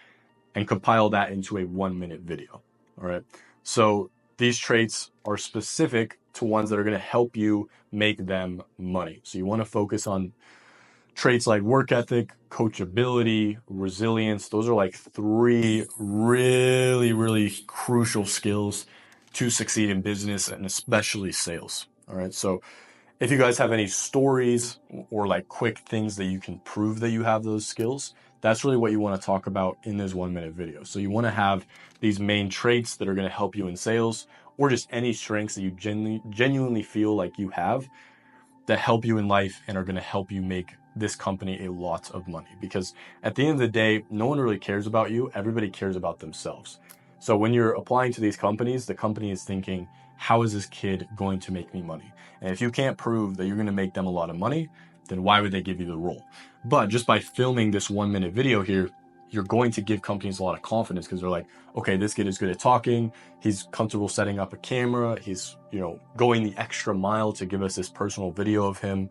and compile that into a 1 minute video. All right. So these traits are specific to ones that are going to help you make them money. So you want to focus on traits like work ethic, coachability, resilience. Those are like 3 really, really crucial skills to succeed in business and especially sales. All right. So if you guys have any stories or like quick things that you can prove that you have those skills, that's really what you want to talk about in this 1 minute video. So you want to have these main traits that are going to help you in sales, or just any strengths that you genuinely feel like you have that help you in life and are going to help you make this company a lot of money. Because at the end of the day, no one really cares about you. Everybody cares about themselves. So when you're applying to these companies, the company is thinking, how is this kid going to make me money? And if you can't prove that you're going to make them a lot of money, then why would they give you the role? But just by filming this 1 minute video here, you're going to give companies a lot of confidence, because they're like, okay, this kid is good at talking. He's comfortable setting up a camera. He's, going the extra mile to give us this personal video of him.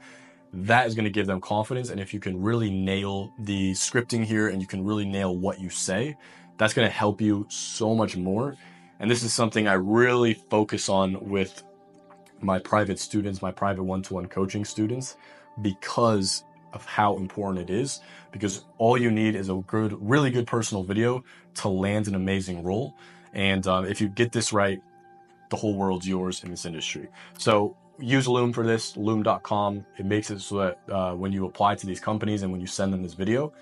That is going to give them confidence. And if you can really nail the scripting here and you can really nail what you say, that's going to help you so much more. And this is something I really focus on with my private students, my private one-to-one coaching students, because of how important it is. Because all you need is a really good personal video to land an amazing role. And if you get this right, the whole world's yours in this industry. So use Loom for this, loom.com. It makes it so that when you apply to these companies and when you send them this video,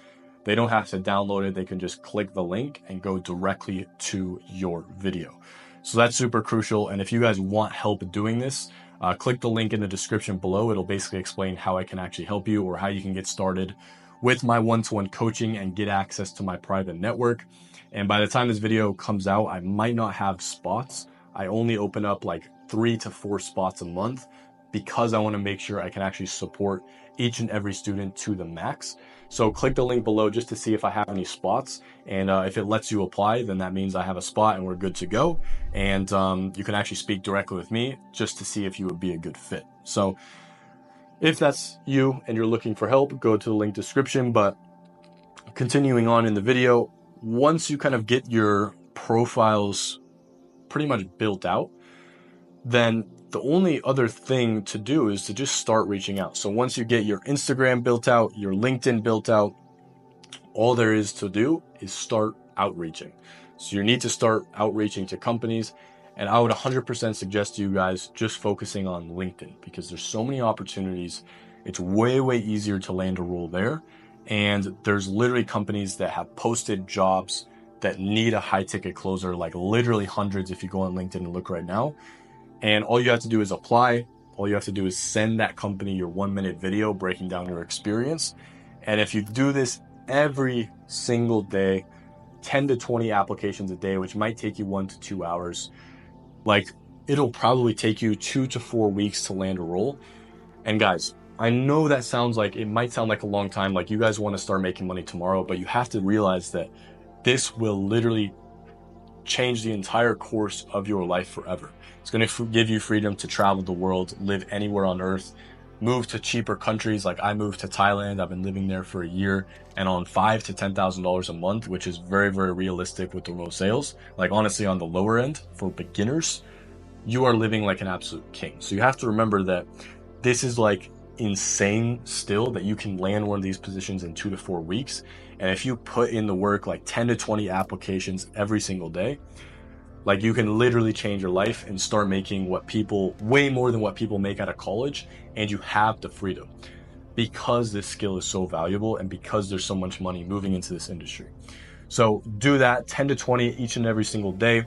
they don't have to download it. They can just click the link and go directly to your video. So that's super crucial. And if you guys want help doing this, click the link in the description below. It'll basically explain how I can actually help you, or how you can get started with my one-to-one coaching and get access to my private network. And by the time this video comes out, I might not have spots. I only open up like 3 to 4 spots a month, because I want to make sure I can actually support each and every student to the max. So click the link below just to see if I have any spots. And if it lets you apply, then that means I have a spot and we're good to go. And you can actually speak directly with me just to see if you would be a good fit. So if that's you and you're looking for help, go to the link description. But continuing on in the video, once you kind of get your profiles pretty much built out, then the only other thing to do is to just start reaching out. So once you get your Instagram built out, your LinkedIn built out, all there is to do is start outreaching. So you need to start outreaching to companies. And I would 100% suggest to you guys just focusing on LinkedIn, because there's so many opportunities. It's way, way easier to land a role there. And there's literally companies that have posted jobs that need a high ticket closer, like literally hundreds if you go on LinkedIn and look right now. And all you have to do is apply. All you have to do is send that company your 1 minute video breaking down your experience. And if you do this every single day, 10 to 20 applications a day, which might take you 1 to 2 hours, like it'll probably take you 2 to 4 weeks to land a role. And guys, I know that it might sound like a long time, like you guys want to start making money tomorrow, but you have to realize that this will literally change the entire course of your life forever. It's going to give you freedom to travel the world, live anywhere on earth, move to cheaper countries. Like I moved to Thailand. I've been living there for a year, and on $5,000 to $10,000 a month, which is very, very realistic with remote sales. Like honestly, on the lower end for beginners, you are living like an absolute king. So you have to remember that this is like insane still, that you can land one of these positions in 2 to 4 weeks. And if you put in the work, like 10 to 20 applications every single day, like you can literally change your life and start making way more than what people make out of college. And you have the freedom, because this skill is so valuable and because there's so much money moving into this industry. So do that 10 to 20 each and every single day.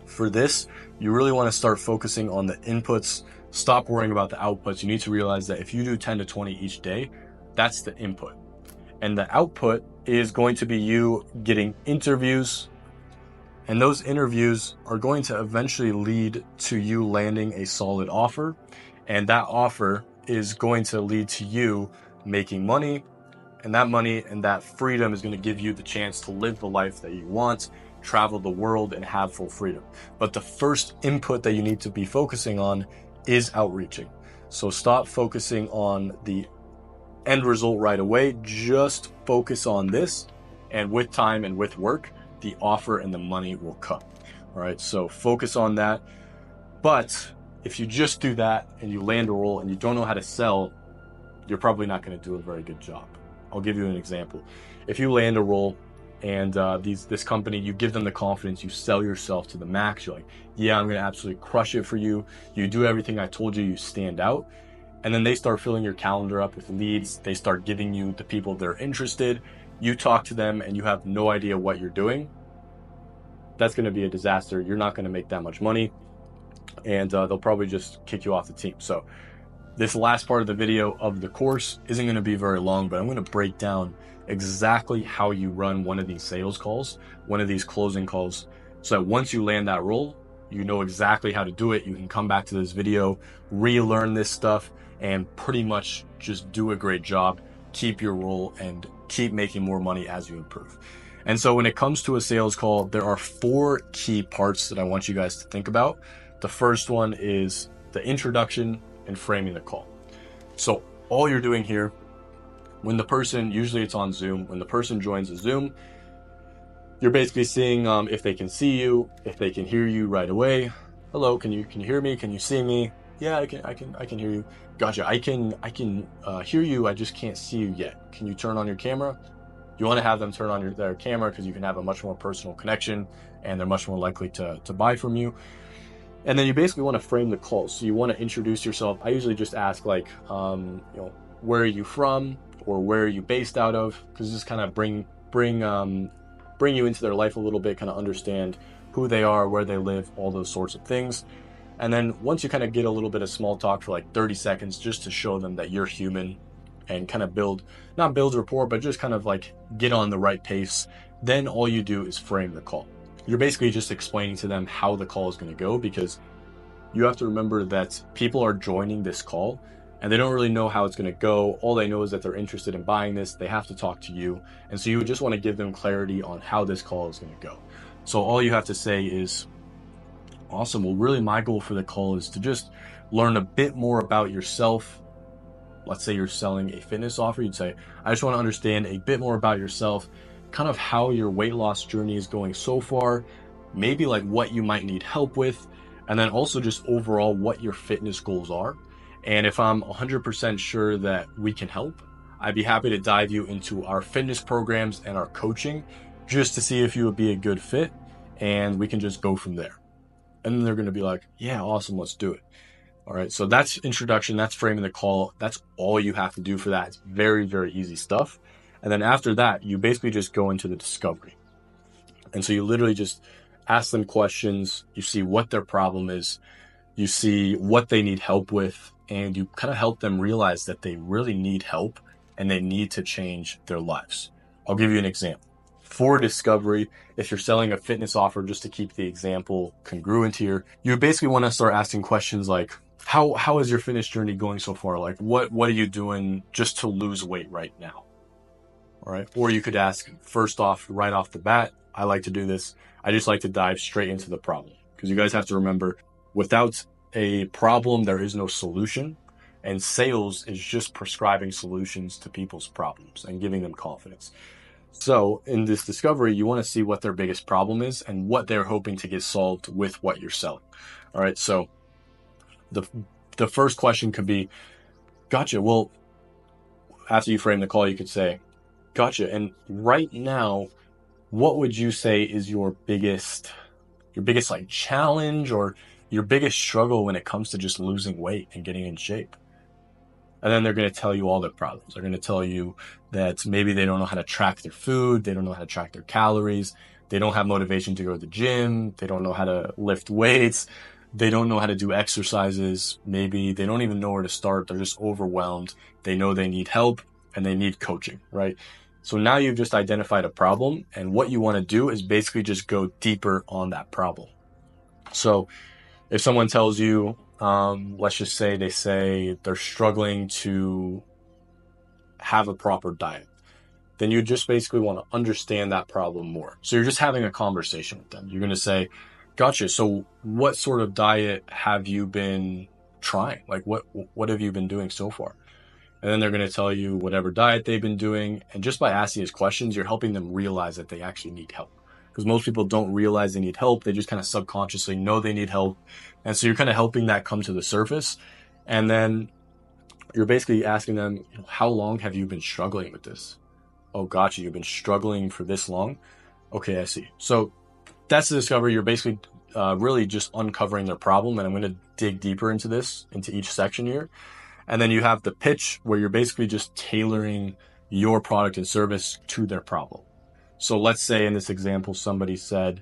For this, you really want to start focusing on the inputs. Stop worrying about the outputs. You need to realize that if you do 10 to 20 each day, that's the input. And the output is going to be you getting interviews. And those interviews are going to eventually lead to you landing a solid offer. And that offer is going to lead to you making money. And that money and that freedom is going to give you the chance to live the life that you want, travel the world, and have full freedom. But the first input that you need to be focusing on is outreaching. So stop focusing on the end result right away. Just focus on this. And with time and with work, the offer and the money will come. All right. So focus on that. But if you just do that and you land a role and you don't know how to sell, you're probably not going to do a very good job. I'll give you an example. If you land a role and this company, you give them the confidence, you sell yourself to the max, you're like, yeah, I'm going to absolutely crush it for you. You do everything I told you, you stand out. And then they start filling your calendar up with leads. They start giving you the people they're interested. You talk to them and you have no idea what you're doing. That's going to be a disaster. You're not going to make that much money. And they'll probably just kick you off the team. So this last part of the video of the course isn't going to be very long, but I'm going to break down exactly how you run one of these sales calls, one of these closing calls, so that once you land that role, you know exactly how to do it. You can come back to this video, relearn this stuff, and pretty much just do a great job, keep your role, and keep making more money as you improve. And so when it comes to a sales call, there are 4 key parts that I want you guys to think about. The first one is the introduction and framing the call. So all you're doing here, when the person, usually it's on Zoom, when the person joins a Zoom, you're basically seeing if they can see you, if they can hear you right away. Hello, can you hear me? Can you see me? Yeah, I can hear you. Gotcha. I can hear you. I just can't see you yet. Can you turn on your camera? You want to have them turn on their camera because you can have a much more personal connection and they're much more likely to buy from you. And then you basically want to frame the call. So you want to introduce yourself. I usually just ask like, where are you from or where are you based out of? Because just kind of bring you into their life a little bit, kind of understand who they are, where they live, all those sorts of things. And then once you kind of get a little bit of small talk for like 30 seconds, just to show them that you're human and kind of not build rapport, but just kind of like get on the right pace. Then all you do is frame the call. You're basically just explaining to them how the call is going to go, because you have to remember that people are joining this call and they don't really know how it's going to go. All they know is that they're interested in buying this. They have to talk to you. And so you just want to give them clarity on how this call is going to go. So all you have to say is, awesome. Well, really my goal for the call is to just learn a bit more about yourself. Let's say you're selling a fitness offer. You'd say, I just want to understand a bit more about yourself, kind of how your weight loss journey is going so far, maybe like what you might need help with, and then also just overall what your fitness goals are. And if I'm 100% sure that we can help, I'd be happy to dive you into our fitness programs and our coaching just to see if you would be a good fit, and we can just go from there. And then they're going to be like, yeah, awesome, let's do it. All right, so that's introduction, that's framing the call. That's all you have to do for that. It's very, very easy stuff. And then after that, you basically just go into the discovery. And so you literally just ask them questions. You see what their problem is. You see what they need help with. And you kind of help them realize that they really need help and they need to change their lives. I'll give you an example. For discovery, if you're selling a fitness offer, just to keep the example congruent here, you basically want to start asking questions like, how is your fitness journey going so far? Like, what are you doing just to lose weight right now? All right. Or you could ask, first off, right off the bat, I like to do this. I just like to dive straight into the problem, because you guys have to remember, without a problem, there is no solution. And sales is just prescribing solutions to people's problems and giving them confidence. So in this discovery, you want to see what their biggest problem is and what they're hoping to get solved with what you're selling. All right. So the first question could be, gotcha. Well, after you frame the call, you could say, gotcha. And right now, what would you say is your biggest like challenge or your biggest struggle when it comes to just losing weight and getting in shape? And then they're going to tell you all their problems. They're going to tell you that maybe they don't know how to track their food. They don't know how to track their calories. They don't have motivation to go to the gym. They don't know how to lift weights. They don't know how to do exercises. Maybe they don't even know where to start. They're just overwhelmed. They know they need help and they need coaching, right? So now you've just identified a problem, and what you want to do is basically just go deeper on that problem. So if someone tells you, let's just say they say they're struggling to have a proper diet, then you just basically want to understand that problem more. So you're just having a conversation with them. You're going to say, gotcha. So what sort of diet have you been trying? Like what have you been doing so far? And then they're going to tell you whatever diet they've been doing. And just by asking these questions, you're helping them realize that they actually need help. Because most people don't realize they need help. They just kind of subconsciously know they need help. And so you're kind of helping that come to the surface. And then you're basically asking them, how long have you been struggling with this? Oh, gotcha. You've been struggling for this long? Okay, I see. So that's the discovery. You're basically really just uncovering their problem. And I'm going to dig deeper into this, into each section here. And then you have the pitch, where you're basically just tailoring your product and service to their problem. So let's say in this example, somebody said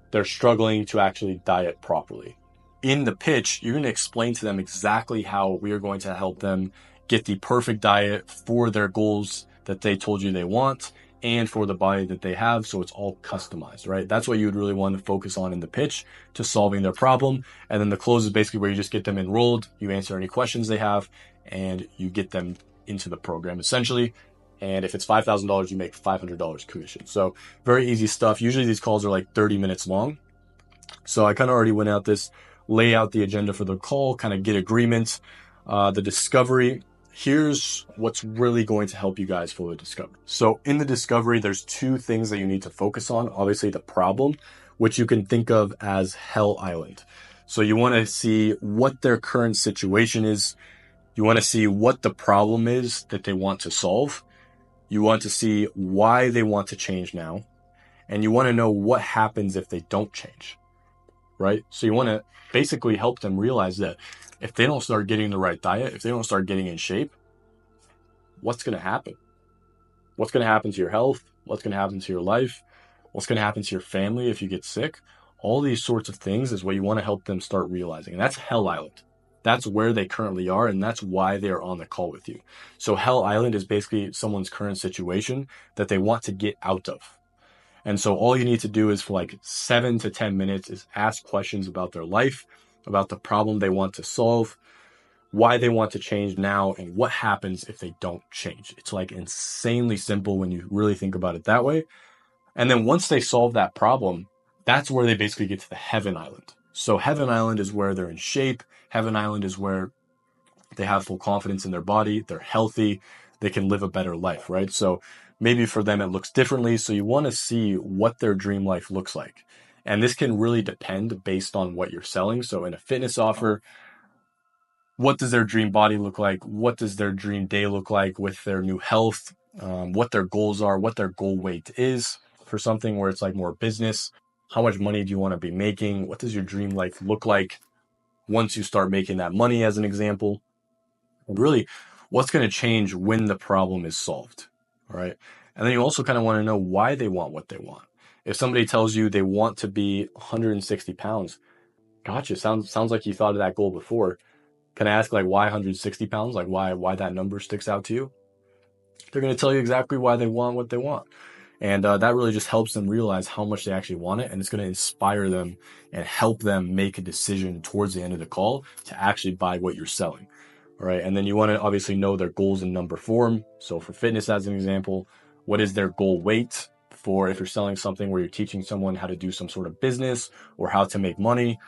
they're struggling to actually diet properly. In the pitch, you're going to explain to them exactly how we are going to help them get the perfect diet for their goals that they told you they want and for the body that they have. So it's all customized, right? That's what you would really want to focus on in the pitch to solving their problem. And then the close is basically where you just get them enrolled, you answer any questions they have, and you get them into the program essentially. And if it's $5,000, you make $500 commission. So very easy stuff. Usually these calls are like 30 minutes long. So I kind of already went out this, lay out the agenda for the call, kind of get agreement, the discovery. Here's what's really going to help you guys for the discovery. So in the discovery, there's two things that you need to focus on. Obviously the problem, which you can think of as Hell Island. So you want to see what their current situation is. You want to see what the problem is that they want to solve. You want to see why they want to change now. And you want to know what happens if they don't change, right? So you want to basically help them realize that if they don't start getting the right diet, if they don't start getting in shape, what's going to happen? What's going to happen to your health? What's going to happen to your life? What's going to happen to your family if you get sick? All these sorts of things is what you want to help them start realizing. And that's Hell Island. That's where they currently are, and that's why they're on the call with you. So Hell Island is basically someone's current situation that they want to get out of. And so all you need to do is for like 7 to 10 minutes is ask questions about their life, about the problem they want to solve, why they want to change now, and what happens if they don't change. It's like insanely simple when you really think about it that way. And then once they solve that problem, that's where they basically get to the Heaven Island. So Heaven Island is where they're in shape. Heaven Island is where they have full confidence in their body. They're healthy. They can live a better life, right? So maybe for them, it looks differently. So you want to see what their dream life looks like. And this can really depend based on what you're selling. So in a fitness offer, what does their dream body look like? What does their dream day look like with their new health? What their goals are, what their goal weight is. For something where it's like more business, how much money do you want to be making? What does your dream life look like once you start making that money, as an example? And really, what's going to change when the problem is solved, all right? And then you also kind of want to know why they want what they want. If somebody tells you they want to be 160 pounds, gotcha, sounds like you thought of that goal before. Can I ask, like, why 160 pounds? Like, why that number sticks out to you? They're going to tell you exactly why they want what they want. And that really just helps them realize how much they actually want it. And it's going to inspire them and help them make a decision towards the end of the call to actually buy what you're selling. All right. And then you want to obviously know their goals in number form. So for fitness, as an example, what is their goal weight? For if you're selling something where you're teaching someone how to do some sort of business or how to make money,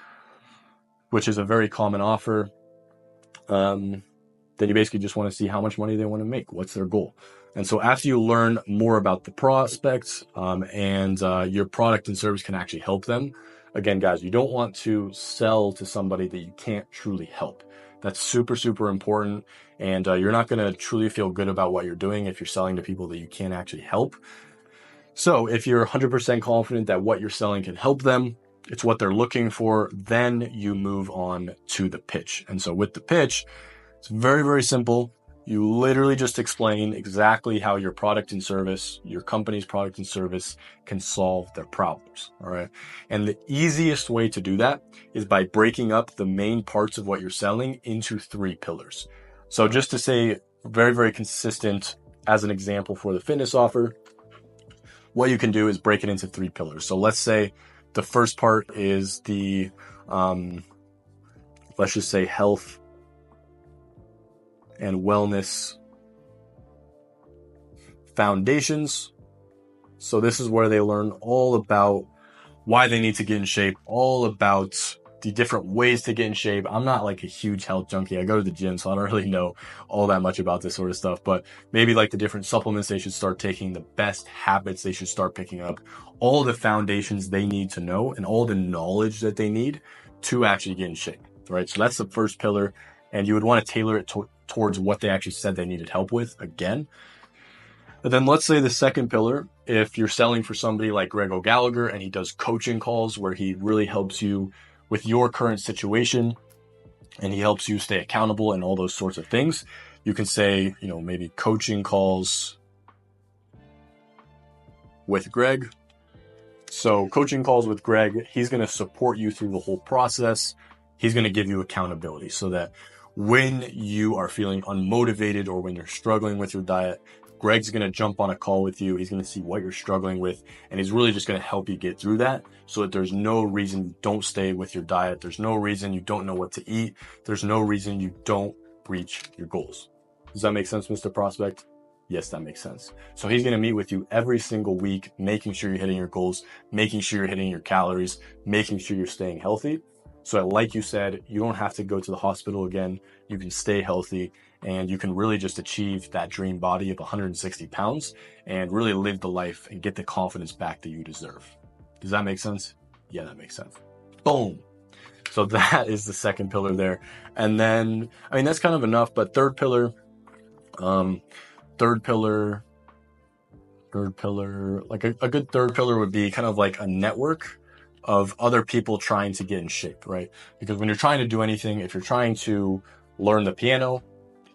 which is a very common offer, then you basically just want to see how much money they want to make. What's their goal? And so after you learn more about the prospects and your product and service can actually help them. Again, guys, you don't want to sell to somebody that you can't truly help. That's super, super important. And you're not going to truly feel good about what you're doing if you're selling to people that you can't actually help. So if you're 100% confident that what you're selling can help them, it's what they're looking for, then you move on to the pitch. And so with the pitch, It's very, very simple. You literally just explain exactly how your product and service, your company's product and service can solve their problems, all right? And the easiest way to do that is by breaking up the main parts of what you're selling into 3 pillars. So just to say very, very consistent as an example for the fitness offer, what you can do is break it into 3 pillars. So let's say the first part is the, let's just say health and wellness foundations. So this is where they learn all about why they need to get in shape, all about the different ways to get in shape. I'm not like a huge health junkie. I go to the gym, so I don't really know all that much about this sort of stuff, but maybe like the different supplements they should start taking, the best habits they should start picking up, all the foundations they need to know, and all the knowledge that they need to actually get in shape, right? So that's the first pillar, and you would want to tailor it towards what they actually said they needed help with again. But then let's say the second pillar, if you're selling for somebody like Greg O'Gallagher and he does coaching calls where he really helps you with your current situation and he helps you stay accountable and all those sorts of things, you can say, you know, maybe coaching calls with Greg. So coaching calls with Greg, he's going to support you through the whole process. He's going to give you accountability so that when you are feeling unmotivated or when you're struggling with your diet, Greg's going to jump on a call with you. He's going to see what you're struggling with, and he's really just going to help you get through that so that there's no reason you don't stay with your diet. There's no reason you don't know what to eat. There's no reason you don't reach your goals. Does that make sense, Mr. Prospect? Yes, that makes sense. So he's going to meet with you every single week, making sure you're hitting your goals, making sure you're hitting your calories, making sure you're staying healthy. So that, like you said, you don't have to go to the hospital again. You can stay healthy and you can really just achieve that dream body of 160 pounds and really live the life and get the confidence back that you deserve. Does that make sense? Yeah, that makes sense. Boom. So that is the second pillar there. And then, I mean, that's kind of enough, but third pillar, like a good third pillar would be kind of like a network of other people trying to get in shape, right? Because when you're trying to do anything, if you're trying to learn the piano,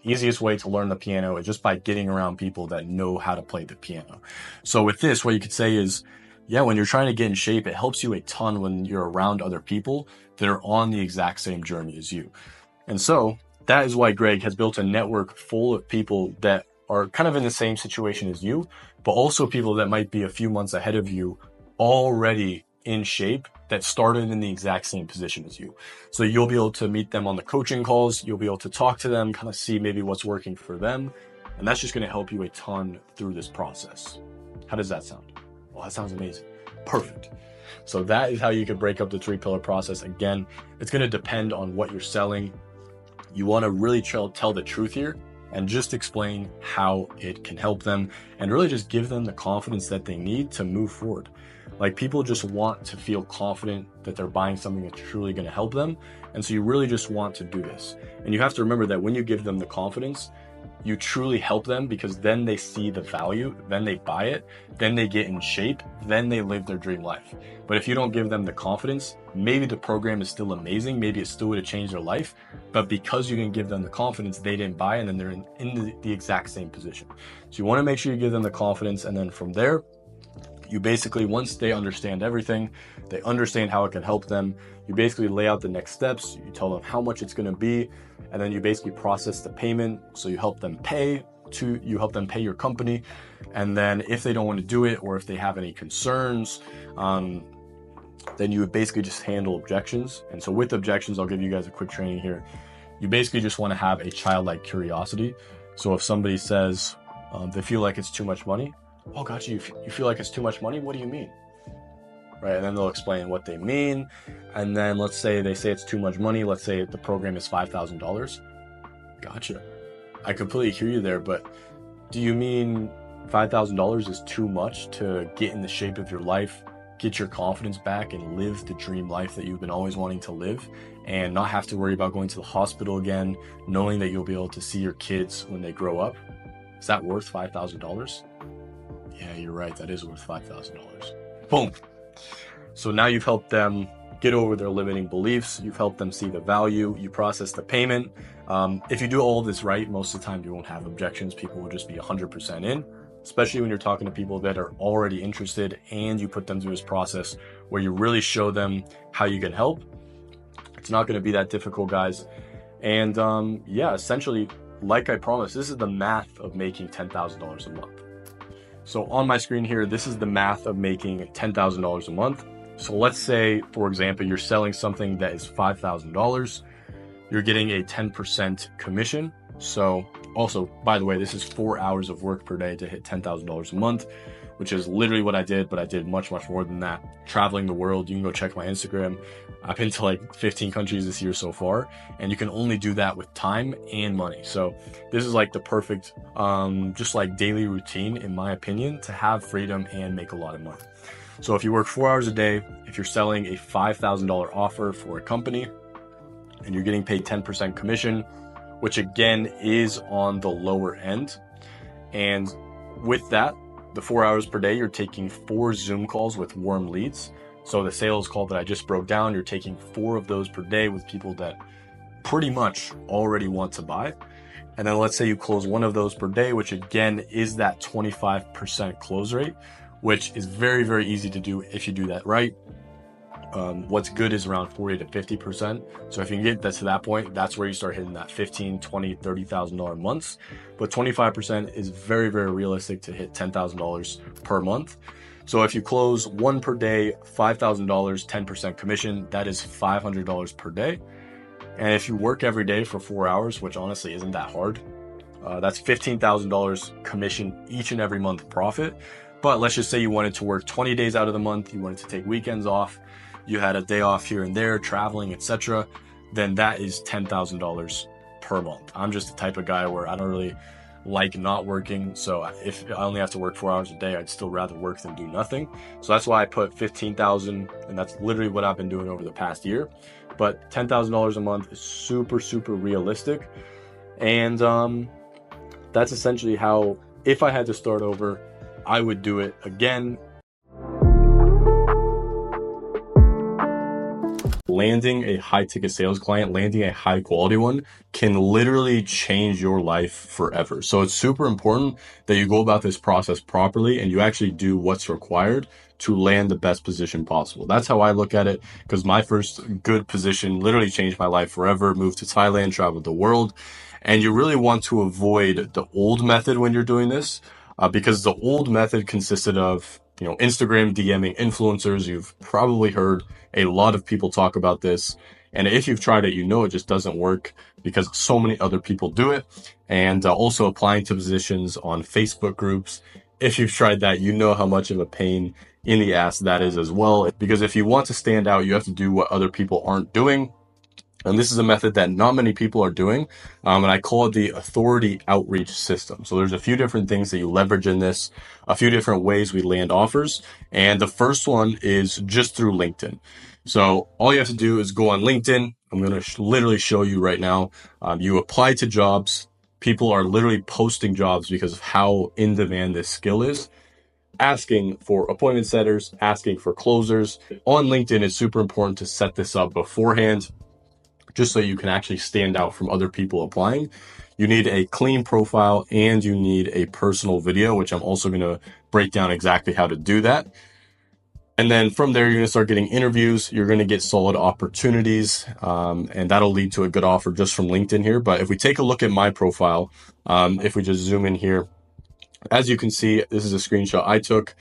the easiest way to learn the piano is just by getting around people that know how to play the piano. So with this, what you could say is, yeah, when you're trying to get in shape, it helps you a ton when you're around other people that are on the exact same journey as you. And so that is why Greg has built a network full of people that are kind of in the same situation as you, but also people that might be a few months ahead of you already in shape that started in the exact same position as you. So you'll be able to meet them on the coaching calls. You'll be able to talk to them, kind of see maybe what's working for them. And that's just going to help you a ton through this process. How does that sound? Well, that sounds amazing. Perfect. So that is how you could break up the 3-pillar process. Again, it's going to depend on what you're selling. You want to really tell the truth here and just explain how it can help them and really just give them the confidence that they need to move forward. Like, people just want to feel confident that they're buying something that's truly going to help them. And so you really just want to do this. And you have to remember that when you give them the confidence, you truly help them, because then they see the value, then they buy it, then they get in shape, then they live their dream life. But if you don't give them the confidence, maybe the program is still amazing, maybe it still would have changed their life, but because you didn't give them the confidence, they didn't buy it, and then they're in the exact same position. So you want to make sure you give them the confidence, and then from there, you basically, once they understand everything, they understand how it can help them, you basically lay out the next steps, you tell them how much it's going to be, and then you basically process the payment. So you help them pay your company. And then if they don't want to do it, or if they have any concerns, then you would basically just handle objections. And so with objections, I'll give you guys a quick training here. You basically just want to have a childlike curiosity. So if somebody says they feel like it's too much money, oh, gotcha, you feel like it's too much money? What do you mean? Right, and then they'll explain what they mean. And then let's say they say it's too much money. Let's say the program is $5,000. Gotcha. I completely hear you there, but do you mean $5,000 is too much to get in the shape of your life, get your confidence back, and live the dream life that you've been always wanting to live, and not have to worry about going to the hospital again, knowing that you'll be able to see your kids when they grow up? Is that worth $5,000? Yeah, you're right. That is worth $5,000. Boom. So now you've helped them get over their limiting beliefs. You've helped them see the value. You process the payment. If you do all this right, most of the time you won't have objections. People will just be 100% in, especially when you're talking to people that are already interested and you put them through this process where you really show them how you can help. It's not going to be that difficult, guys. And yeah, essentially, like I promised, this is the math of making $10,000 a month. So on my screen here, this is the math of making $10,000 a month. So let's say, for example, you're selling something that is $5,000. You're getting a 10% commission. So also, by the way, this is 4 hours of work per day to hit $10,000 a month, which is literally what I did, but I did much, much more than that. Traveling the world, you can go check my Instagram. I've been to like 15 countries this year so far, and you can only do that with time and money. So this is like the perfect, just like daily routine, in my opinion, to have freedom and make a lot of money. So if you work 4 hours a day, if you're selling a $5,000 offer for a company, and you're getting paid 10% commission, which again is on the lower end. And with that, the 4 hours per day, you're taking 4 Zoom calls with warm leads. So the sales call that I just broke down, you're taking 4 of those per day with people that pretty much already want to buy. And then let's say you close 1 of those per day, which again is that 25% close rate, which is very, very easy to do if you do that right. What's good is around 40 to 50%. So if you can get that to that point, that's where you start hitting that $15,000, $20,000, $30,000 months. But 25% is very, very realistic to hit $10,000 per month. So if you close 1 per day, $5,000, 10% commission, that is $500 per day. And if you work every day for 4 hours, which honestly isn't that hard, that's $15,000 commission each and every month profit. But let's just say you wanted to work 20 days out of the month, you wanted to take weekends off, you had a day off here and there, traveling, etc., then that is $10,000 per month. I'm just the type of guy where I don't really like not working. So if I only have to work 4 hours a day, I'd still rather work than do nothing. So that's why I put 15,000, and that's literally what I've been doing over the past year. But $10,000 a month is super, super realistic. And that's essentially how, if I had to start over, I would do it again. Landing a high ticket sales client, landing a high quality one, can literally change your life forever. So it's super important that you go about this process properly and you actually do what's required to land the best position possible. That's how I look at it, because my first good position literally changed my life forever. Moved to Thailand, traveled the world. And you really want to avoid the old method when you're doing this, because the old method consisted of, Instagram DMing influencers. You've probably heard a lot of people talk about this. And if you've tried it, it just doesn't work because so many other people do it. And also applying to positions on Facebook groups. If you've tried that, you know how much of a pain in the ass that is as well. Because if you want to stand out, you have to do what other people aren't doing. And this is a method that not many people are doing. And I call it the authority outreach system. So there's a few different things that you leverage in this, a few different ways we land offers. And the first one is just through LinkedIn. So all you have to do is go on LinkedIn. I'm going to literally show you right now. You apply to jobs. People are literally posting jobs because of how in demand this skill is. Asking for appointment setters, asking for closers. On LinkedIn, it's super important to set this up beforehand, just so you can actually stand out from other people applying. You need a clean profile and you need a personal video, which I'm also going to break down exactly how to do that. And then from there, you're going to start getting interviews. You're going to get solid opportunities, and that'll lead to a good offer just from LinkedIn here. But if we take a look at my profile, if we just zoom in here, as you can see, this is a screenshot I took.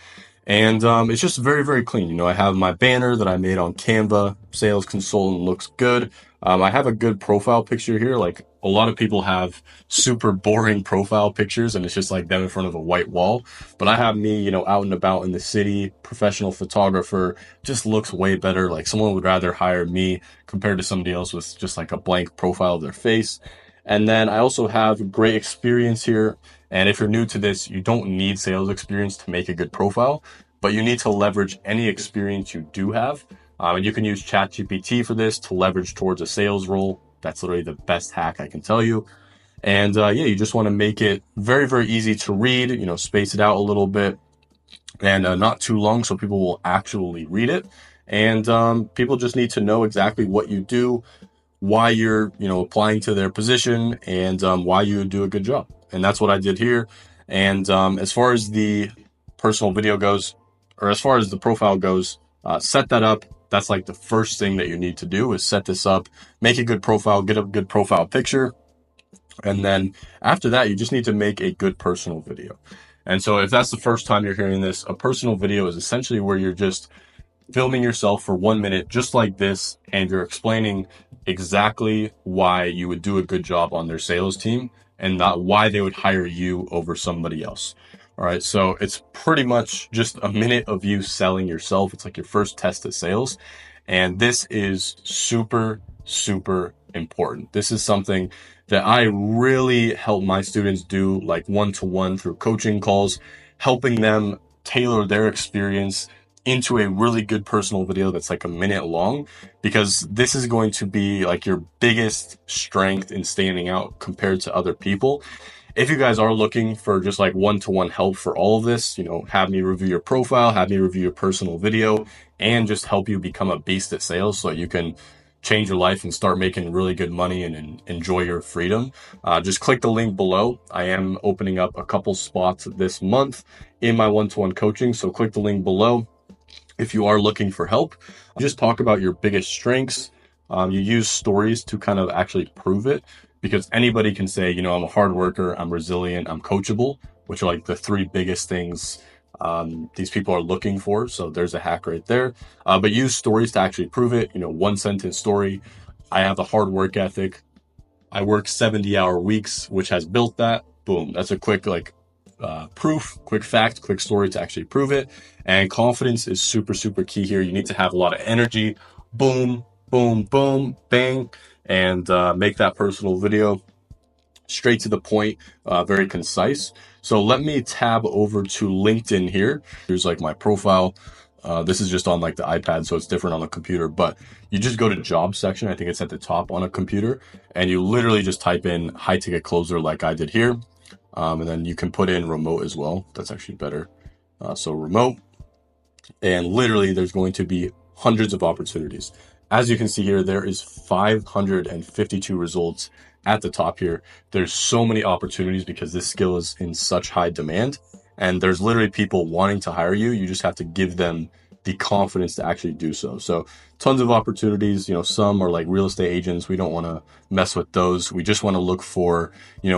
And it's just very, very clean. I have my banner that I made on Canva. Sales consultant looks good. I have a good profile picture here. Like a lot of people have super boring profile pictures and it's just like them in front of a white wall. But I have me, out and about in the city, professional photographer, just looks way better. Like someone would rather hire me compared to somebody else with just like a blank profile of their face. And then I also have great experience here. And if you're new to this, you don't need sales experience to make a good profile, but you need to leverage any experience you do have. And you can use ChatGPT for this to leverage towards a sales role. That's literally the best hack I can tell you. And you just want to make it very, very easy to read, space it out a little bit and not too long so people will actually read it. And people just need to know exactly what you do, why you're, applying to their position, and why you would do a good job. And that's what I did here. And as far as the personal video goes, or as far as the profile goes, set that up. That's like the first thing that you need to do is set this up, make a good profile, get a good profile picture. And then after that, you just need to make a good personal video. And so if that's the first time you're hearing this, a personal video is essentially where you're just filming yourself for 1 minute, just like this, and you're explaining exactly why you would do a good job on their sales team and not why they would hire you over somebody else. All right. So it's pretty much just a minute of you selling yourself. It's like your first test of sales. And this is super, super important. This is something that I really help my students do, like one-to-one through coaching calls, helping them tailor their experience into a really good personal video that's like a minute long, because this is going to be like your biggest strength in standing out compared to other people. If you guys are looking for just like one-to-one help for all of this, have me review your profile, have me review your personal video, and just help you become a beast at sales so you can change your life and start making really good money and enjoy your freedom. Just click the link below. I am opening up a couple spots this month in my one-to-one coaching. So click the link below. If you are looking for help, just talk about your biggest strengths. You use stories to kind of actually prove it, because anybody can say, I'm a hard worker, I'm resilient, I'm coachable, which are like the three biggest things these people are looking for. So there's a hack right there. But use stories to actually prove it. One sentence story. I have a hard work ethic. I work 70-hour weeks, which has built that. Boom. That's a quick proof, quick fact, quick story to actually prove it. And confidence is super, super key here. You need to have a lot of energy. Boom, boom, boom, bang, and make that personal video straight to the point, very concise. So let me tab over to LinkedIn here. Here's like my profile. This is just on like the iPad, so it's different on the computer, but you just go to job section. I think it's at the top on a computer, and you literally just type in high ticket closer like I did here. And then you can put in remote as well. That's actually better. So remote, and literally there's going to be hundreds of opportunities. As you can see here, there is 552 results at the top here. There's so many opportunities because this skill is in such high demand, and there's literally people wanting to hire you. You just have to give them the confidence to actually do so. So tons of opportunities. Some are like real estate agents. We don't want to mess with those. We just want to look for,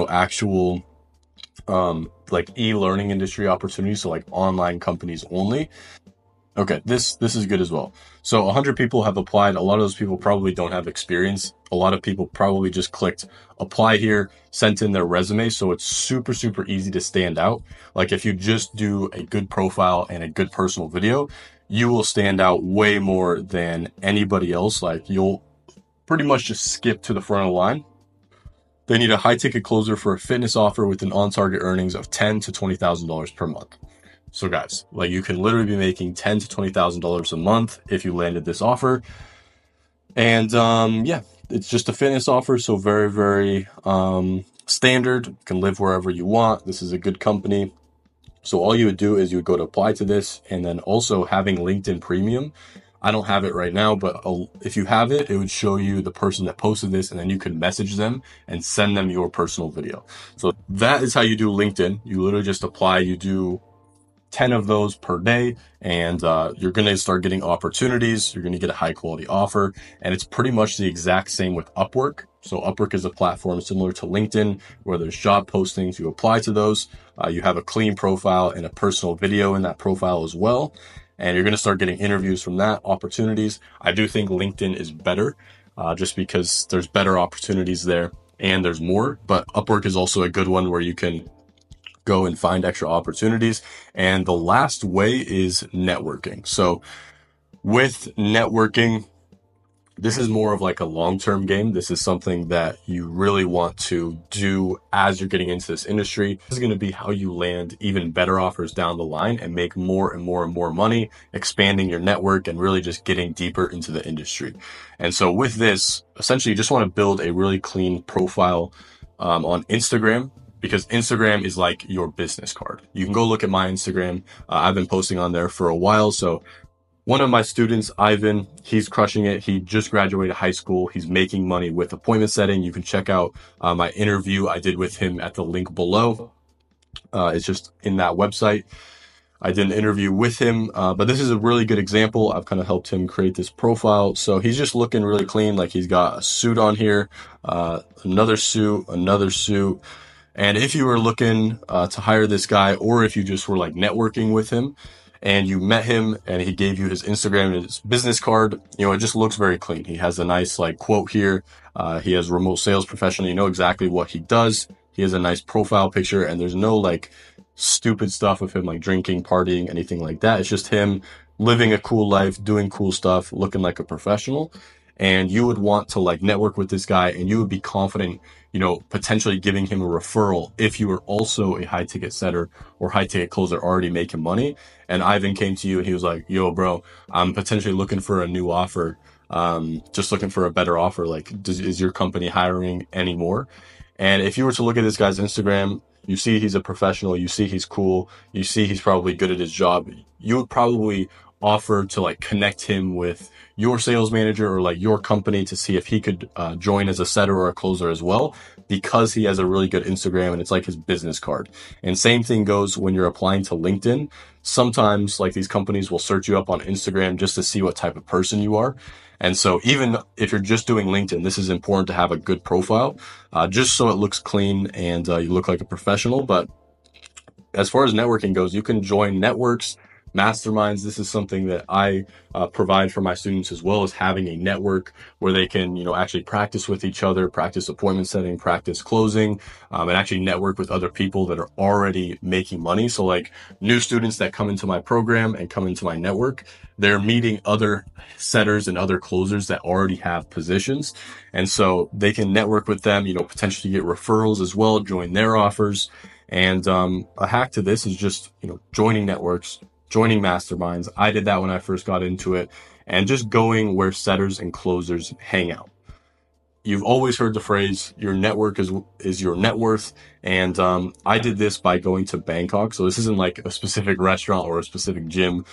actual like e-learning industry opportunities. So like online companies only. Okay, this is good as well. So 100 people have applied. A lot of those people probably don't have experience. A lot of people probably just clicked apply here, sent in their resume. So it's super, super easy to stand out. Like if you just do a good profile and a good personal video, you will stand out way more than anybody else. Like you'll pretty much just skip to the front of the line. They need a high ticket closer for a fitness offer with an on-target earnings of $10,000 to $20,000 per month. So guys, like you can literally be making $10,000 to $20,000 a month if you landed this offer. And yeah, it's just a fitness offer, so very, very standard. You can live wherever you want. This is a good company. So all you would do is you would go to apply to this, and then also having LinkedIn Premium. I don't have it right now, but if you have it, it would show you the person that posted this, and then you could message them and send them your personal video. So that is how you do LinkedIn. You literally just apply, you do 10 of those per day, and you're going to start getting opportunities. You're going to get a high quality offer, and it's pretty much the exact same with Upwork. So Upwork is a platform similar to LinkedIn where there's job postings. You apply to those. You have a clean profile and a personal video in that profile as well. And you're going to start getting interviews from that, opportunities. I do think LinkedIn is better just because there's better opportunities there and there's more. But Upwork is also a good one where you can go and find extra opportunities. And the last way is networking. So with networking, this is more of like a long-term game. This is something that you really want to do as you're getting into this industry. This is going to be how you land even better offers down the line and make more and more and more money, expanding your network and really just getting deeper into the industry. And so with this, essentially, you just want to build a really clean profile on Instagram, because Instagram is like your business card. You can go look at my Instagram. I've been posting on there for a while. So One of my students, Ivan, he's crushing it. He just graduated high school. He's making money with appointment setting. You can check out my interview I did with him at the link below. It's just in that website. I did an interview with him, but this is a really good example. I've kind of helped him create this profile. So he's just looking really clean. Like he's got a suit on here, another suit. And if you were looking to hire this guy, or if you just were like networking with him and you met him and he gave you his Instagram and his business card, it just looks very clean. He has a nice like quote here. He has remote sales professional. You know exactly what he does. He has a nice profile picture, and there's no like stupid stuff of him like drinking, partying, anything like that. It's just him living a cool life, doing cool stuff, looking like a professional. And you would want to like network with this guy, and you would be confident, potentially giving him a referral if you were also a high ticket setter or high ticket closer already making money. And Ivan came to you and he was like, yo, bro, I'm potentially looking for a new offer. Just looking for a better offer. Like, is your company hiring anymore? And if you were to look at this guy's Instagram, you see he's a professional, you see he's cool, you see he's probably good at his job, you would probably offer to like connect him with your sales manager or like your company to see if he could join as a setter or a closer as well, because he has a really good Instagram and it's like his business card. And same thing goes when you're applying to LinkedIn. Sometimes like these companies will search you up on Instagram just to see what type of person you are. And so even if you're just doing LinkedIn, this is important to have a good profile, just so it looks clean and you look like a professional. But as far as networking goes, you can join networks, masterminds. This is something that I provide for my students, as well as having a network where they can, actually practice with each other, practice appointment setting, practice closing, and actually network with other people that are already making money. So like new students that come into my program and come into my network, they're meeting other setters and other closers that already have positions. And so they can network with them, potentially get referrals as well, join their offers. And a hack to this is just, joining networks, joining masterminds. I did that when I first got into it, and just going where setters and closers hang out. You've always heard the phrase, your network is your net worth. And I did this by going to Bangkok. So this isn't like a specific restaurant or a specific gym.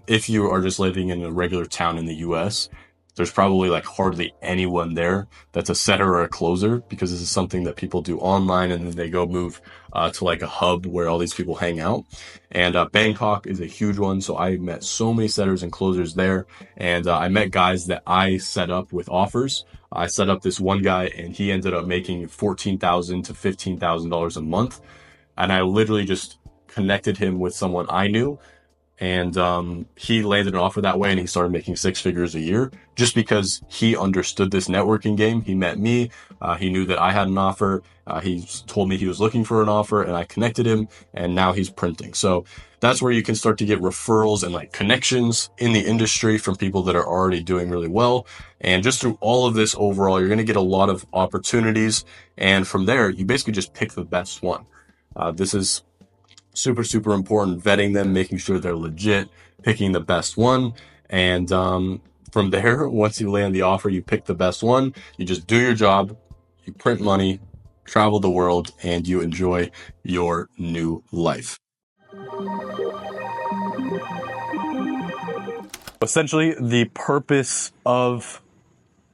If you are just living in a regular town in the US, there's probably like hardly anyone there that's a setter or a closer, because this is something that people do online, and then they go move to like a hub where all these people hang out. And Bangkok is a huge one. So I met so many setters and closers there. And I met guys that I set up with offers. I set up this one guy and he ended up making $14,000 to $15,000 a month. And I literally just connected him with someone I knew. And he landed an offer that way, and he started making six figures a year just because he understood this networking game. He met me. He knew that I had an offer. He told me he was looking for an offer, and I connected him, and now he's printing. So that's where you can start to get referrals and like connections in the industry from people that are already doing really well. And just through all of this overall, you're going to get a lot of opportunities. And from there, you basically just pick the best one. This is super, super important, vetting them, making sure they're legit, picking the best one. And from there, once you land the offer, you pick the best one, you just do your job, you print money, travel the world, and you enjoy your new life. Essentially, the purpose of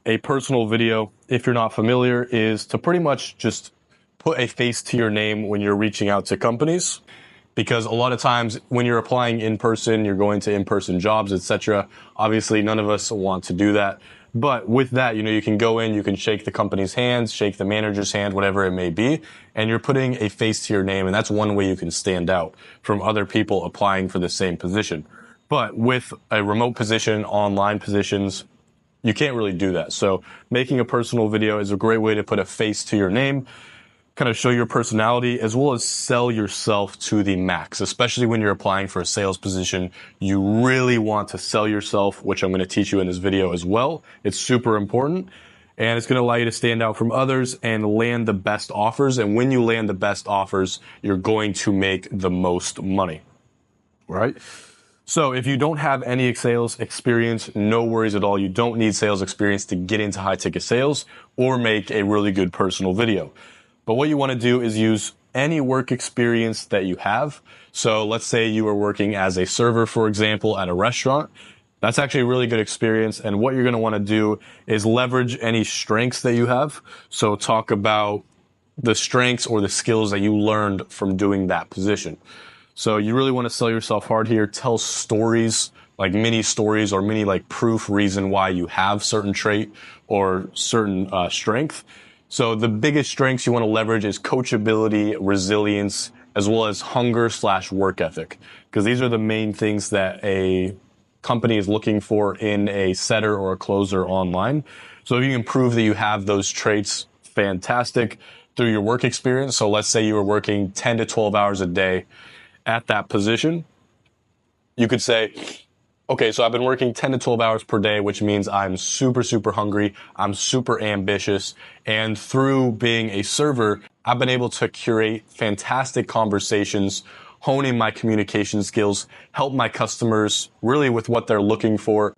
a personal video, if you're not familiar, is to pretty much just put a face to your name when you're reaching out to companies. Because a lot of times when you're applying in person, you're going to in-person jobs, etc. Obviously, none of us want to do that. But with that, you can go in, you can shake the company's hands, shake the manager's hand, whatever it may be, and you're putting a face to your name. And that's one way you can stand out from other people applying for the same position. But with a remote position, online positions, you can't really do that. So making a personal video is a great way to put a face to your name, kind of show your personality, as well as sell yourself to the max. Especially when you're applying for a sales position, you really want to sell yourself, which I'm going to teach you in this video as well. It's super important, and it's going to allow you to stand out from others and land the best offers. And when you land the best offers, you're going to make the most money, right? So if you don't have any sales experience, no worries at all. You don't need sales experience to get into high ticket sales or make a really good personal video. But what you want to do is use any work experience that you have. So let's say you are working as a server, for example, at a restaurant. That's actually a really good experience. And what you're going to want to do is leverage any strengths that you have. So talk about the strengths or the skills that you learned from doing that position. So you really want to sell yourself hard here. Tell stories, like mini stories or mini like proof reason why you have certain trait or certain strength. So the biggest strengths you want to leverage is coachability, resilience, as well as hunger/work ethic, because these are the main things that a company is looking for in a setter or a closer online. So if you can prove that you have those traits, fantastic, through your work experience. So let's say you were working 10 to 12 hours a day at that position. You could say, okay, so I've been working 10 to 12 hours per day, which means I'm super, super hungry. I'm super ambitious. And through being a server, I've been able to curate fantastic conversations, honing my communication skills, help my customers really with what they're looking for,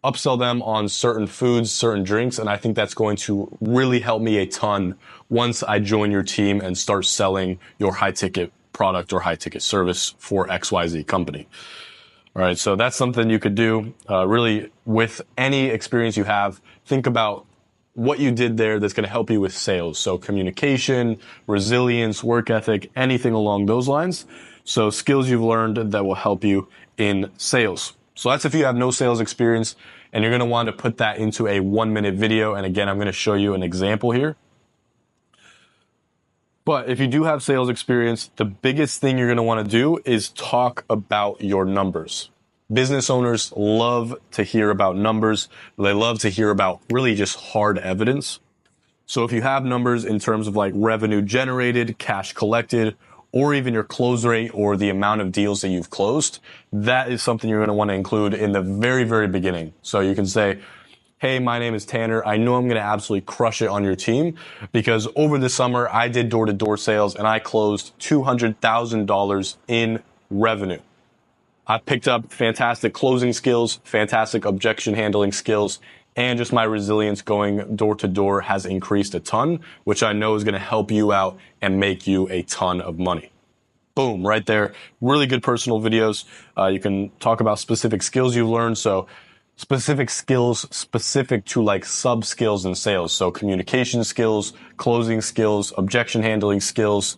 upsell them on certain foods, certain drinks. And I think that's going to really help me a ton once I join your team and start selling your high ticket product or high ticket service for XYZ company. All right, so that's something you could do. Really, with any experience you have, think about what you did there that's going to help you with sales. So communication, resilience, work ethic, anything along those lines. So skills you've learned that will help you in sales. So that's if you have no sales experience and you're going to want to put that into a 1-minute video. And again, I'm going to show you an example here. But if you do have sales experience, the biggest thing you're going to want to do is talk about your numbers. Business owners love to hear about numbers. They love to hear about really just hard evidence. So if you have numbers in terms of like revenue generated, cash collected, or even your close rate or the amount of deals that you've closed, that is something you're going to want to include in the very, very beginning. So you can say, hey, my name is Tanner. I know I'm going to absolutely crush it on your team because over the summer I did door-to-door sales and I closed $200,000 in revenue. I picked up fantastic closing skills, fantastic objection handling skills, and just my resilience going door to door has increased a ton, which I know is going to help you out and make you a ton of money. Boom, right there. Really good personal videos. You can talk about specific skills you've learned. So specific skills specific to like sub skills in sales. So communication skills, closing skills, objection handling skills,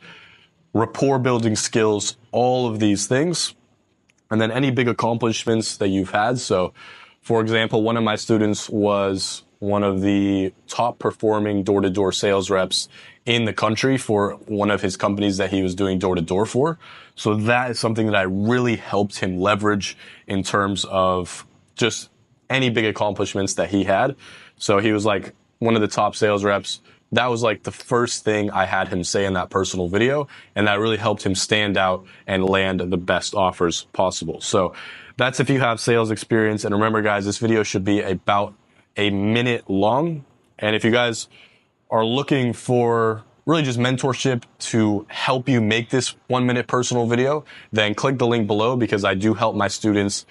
rapport building skills, all of these things. And then any big accomplishments that you've had. So for example, one of my students was one of the top performing door-to-door sales reps in the country for one of his companies that he was doing door-to-door for. So that is something that I really helped him leverage in terms of just any big accomplishments that he had. So he was like one of the top sales reps. That was like the first thing I had him say in that personal video. And that really helped him stand out and land the best offers possible. So that's if you have sales experience. And remember guys, this video should be about a minute long. And if you guys are looking for really just mentorship to help you make this 1-minute personal video, then click the link below because I do help my students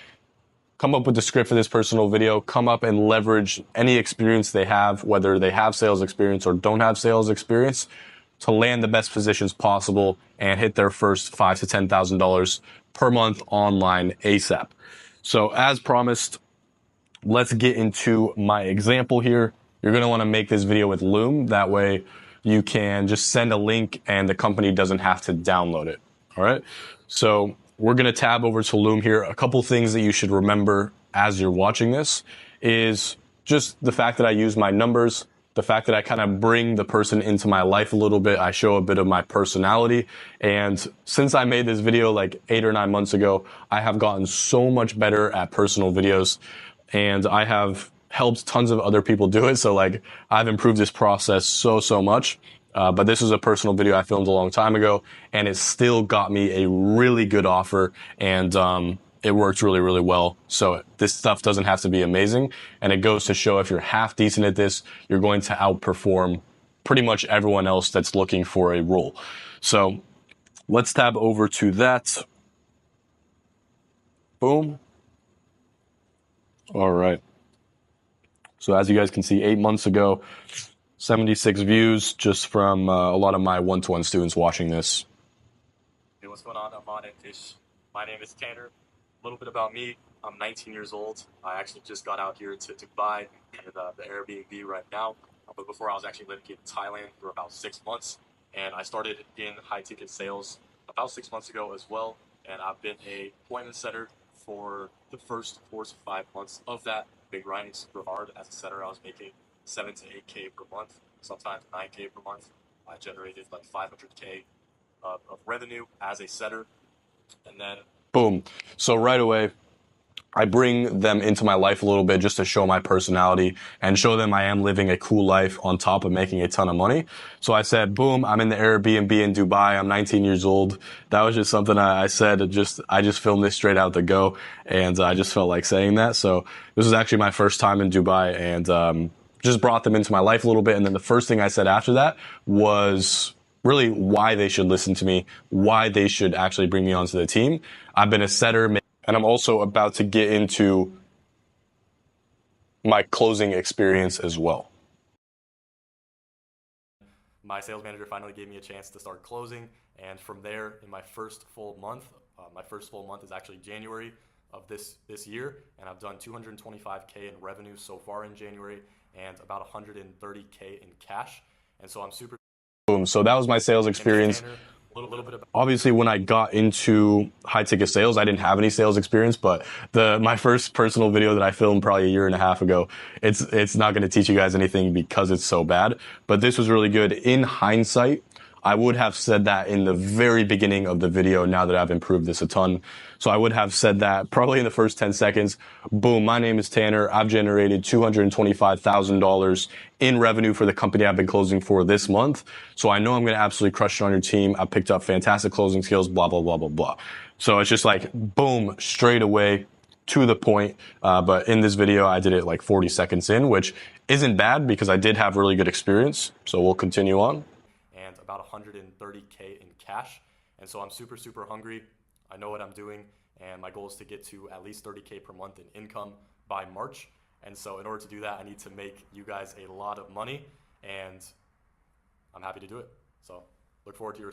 come up with the script for this personal video, come up and leverage any experience they have, whether they have sales experience or don't have sales experience, to land the best positions possible and hit their first $5,000 to $10,000 per month online ASAP. So as promised, let's get into my example here. You're going to want to make this video with Loom. That way you can just send a link and the company doesn't have to download it. All right. So we're going to tab over to Loom here. A couple things that you should remember as you're watching this is just the fact that I use my numbers, the fact that I kind of bring the person into my life a little bit. I show a bit of my personality. And since I made this video like 8 or 9 months ago, I have gotten so much better at personal videos and I have helped tons of other people do it. So like I've improved this process so much. But this was a personal video I filmed a long time ago, and it still got me a really good offer, and it worked really, really well. So this stuff doesn't have to be amazing, and it goes to show if you're half decent at this, you're going to outperform pretty much everyone else that's looking for a role. So let's tab over to that. Boom. All right. So as you guys can see, 8 months ago, 76 views just from a lot of my one-to-one students watching this. Hey, what's going on? I'm on it. My name is Tanner. little bit about me. I'm 19 years old. I actually just got out here to Dubai and the Airbnb right now. But before I was actually living in Thailand for about 6 months. And I started in high ticket sales about 6 months ago as well. And I've been a appointment setter for the first 4 to 5 months of that. Been grinding super hard as a setter. I was making 7 to 8K per month, sometimes 9K per month. I generated like 500K of revenue as a setter. And then Boom. So right away, I bring them into my life a little bit just to show my personality and show them I am living a cool life on top of making a ton of money. So I said, boom, I'm in the Airbnb in Dubai. I'm 19 years old. That was just something I said. I just filmed this straight out the go, and I just felt like saying that. So this was actually my first time in Dubai, and just brought them into my life a little bit. And then the first thing I said after that was really why they should listen to me, why they should actually bring me onto the team. I've been a setter, and I'm also about to get into my closing experience as well. my sales manager finally gave me a chance to start closing. And from there, in my first full month is actually January of this year. And I've done 225K in revenue so far in January and about 130K in cash. And so I'm super. Boom. So that was my sales experience. Obviously, when I got into high ticket sales, I didn't have any sales experience, but my first personal video that I filmed probably a year and a half ago, it's not going to teach you guys anything because it's so bad, but this was really good. In hindsight, I would have said that in the very beginning of the video now that I've improved this a ton. So I would have said that probably in the first 10 seconds. Boom, my name is Tanner. I've generated $225,000 in revenue for the company I've been closing for this month. So I know I'm going to absolutely crush it on your team. I picked up fantastic closing skills, blah, blah, blah, blah, blah. So it's just like, boom, straight away to the point. But in this video, I did it like 40 seconds in, which isn't bad because I did have really good experience. So we'll continue on. And about 130K in cash. And so I'm super, super hungry. I know what I'm doing. And my goal is to get to at least 30K per month in income by March. And so in order to do that, I need to make you guys a lot of money. And I'm happy to do it. So look forward to your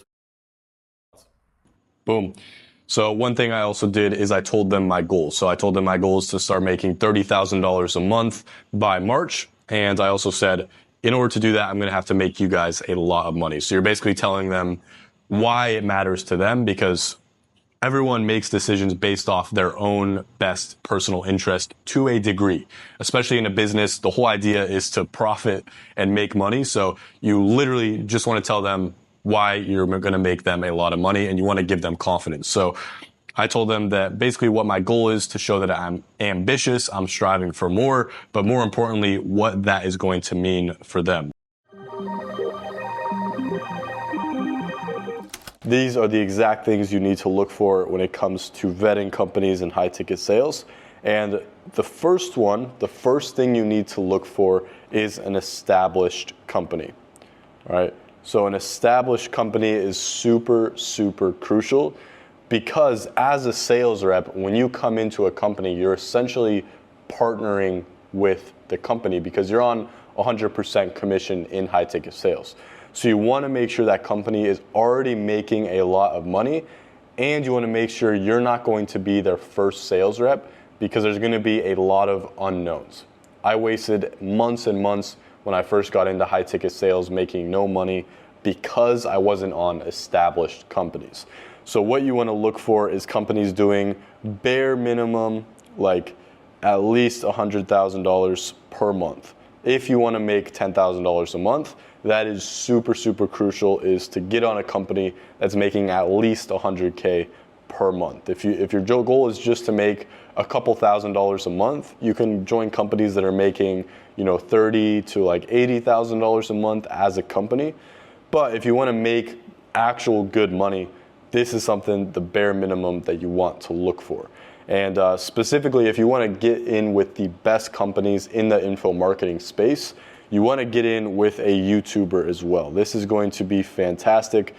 response. Boom. So one thing I also did is I told them my goals. So I told them my goal is to start making $30,000 a month by March. And I also said, in order to do that, I'm going to have to make you guys a lot of money. So you're basically telling them why it matters to them, because everyone makes decisions based off their own best personal interest to a degree, especially in a business. The whole idea is to profit and make money. So you literally just want to tell them why you're going to make them a lot of money, and you want to give them confidence. So I told them that basically what my goal is to show that I'm ambitious, I'm striving for more, but more importantly, what that is going to mean for them. These are the exact things you need to look for when it comes to vetting companies and high ticket sales. And the first thing you need to look for is an established company. All right. So an established company is super, super crucial, because as a sales rep, when you come into a company, you're essentially partnering with the company because you're on 100% commission in high ticket sales. So you want to make sure that company is already making a lot of money, and you want to make sure you're not going to be their first sales rep, because there's going to be a lot of unknowns. I wasted months and months when I first got into high ticket sales making no money because I wasn't on established companies. So what you want to look for is companies doing bare minimum, like at least $100,000 per month. If you want to make $10,000 a month, that is super, super crucial, is to get on a company that's making at least 100K per month. If your goal is just to make a couple $1,000s a month, you can join companies that are making, $30,000 to like $80,000 a month as a company. But if you want to make actual good money, this is something, the bare minimum that you want to look for. And specifically, if you want to get in with the best companies in the info marketing space, you want to get in with a YouTuber as well. This is going to be fantastic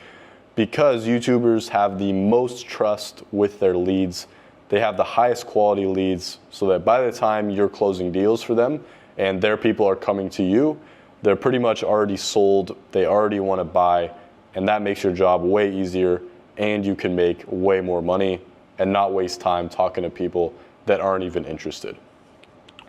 because YouTubers have the most trust with their leads. They have the highest quality leads, so that by the time you're closing deals for them and their people are coming to you, they're pretty much already sold. They already want to buy, and that makes your job way easier, and you can make way more money and not waste time talking to people that aren't even interested.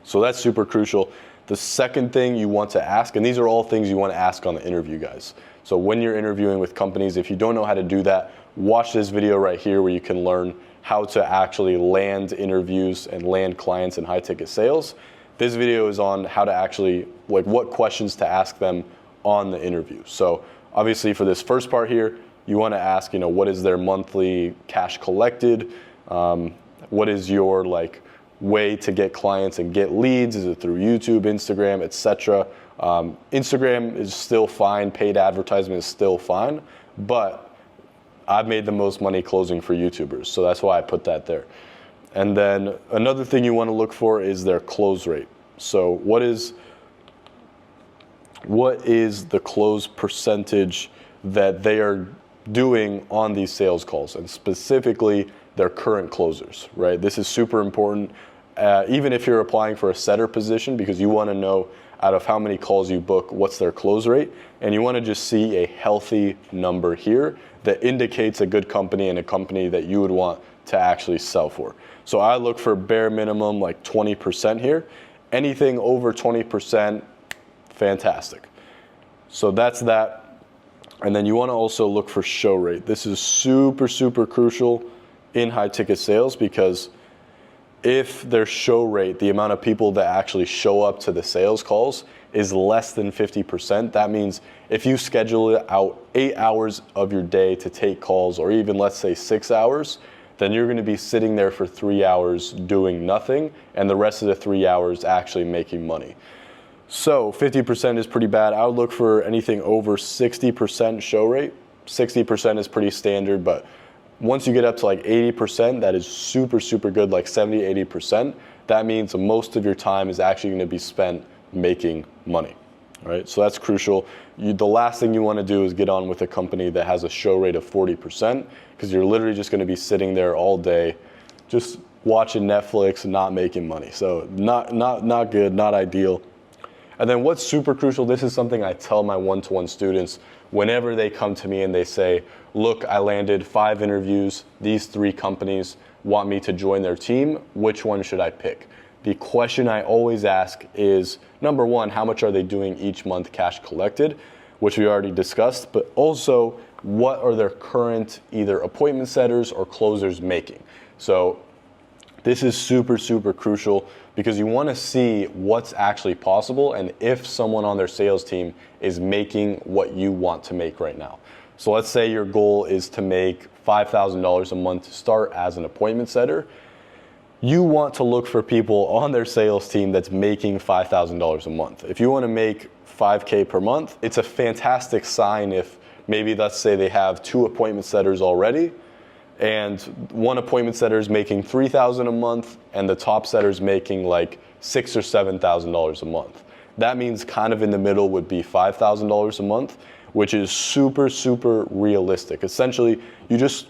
So that's super crucial. The second thing you want to ask, and these are all things you want to ask on the interview, guys. So when you're interviewing with companies, if you don't know how to do that, watch this video right here where you can learn how to actually land interviews and land clients in high ticket sales. This video is on how to actually, like, what questions to ask them on the interview. So obviously for this first part here, you want to ask, what is their monthly cash collected? What is your way to get clients and get leads? Is it through YouTube, Instagram, etc.? Instagram is still fine. Paid advertisement is still fine, but I've made the most money closing for YouTubers, so that's why I put that there. And then another thing you want to look for is their close rate. So what is the close percentage that they are doing on these sales calls, and specifically their current closers, right? This is super important, even if you're applying for a setter position, because you want to know out of how many calls you book, what's their close rate, and you want to just see a healthy number here that indicates a good company and a company that you would want to actually sell for. So I look for bare minimum 20% here. Anything over 20%, fantastic. So that's that. And then you want to also look for show rate. This is super, super crucial in high ticket sales, because if their show rate, the amount of people that actually show up to the sales calls, is less than 50%, that means if you schedule out 8 hours of your day to take calls, or even let's say 6 hours, then you're going to be sitting there for 3 hours doing nothing, and the rest of the 3 hours actually making money. So 50% is pretty bad. I would look for anything over 60% show rate. 60% is pretty standard, but once you get up to 80%, that is super, super good, 70, 80%. That means most of your time is actually going to be spent making money, right? So that's crucial. The last thing you want to do is get on with a company that has a show rate of 40%, because you're literally just going to be sitting there all day, just watching Netflix and not making money. So not good, not ideal. And then what's super crucial, this is something I tell my one-to-one students whenever they come to me and they say, look, I landed 5 interviews, these 3 companies want me to join their team, which one should I pick? The question I always ask is, number one, how much are they doing each month cash collected, which we already discussed, but also what are their current either appointment setters or closers making? So this is super, super crucial, because you want to see what's actually possible and if someone on their sales team is making what you want to make right now. So let's say your goal is to make $5,000 a month to start as an appointment setter. You want to look for people on their sales team that's making $5,000 a month. If you want to make $5K per month, it's a fantastic sign if maybe, let's say, they have 2 appointment setters already, and one appointment setter is making $3,000 a month, and the top setter is making $6,000 or $7,000 a month. That means kind of in the middle would be $5,000 a month, which is super, super realistic. Essentially, you just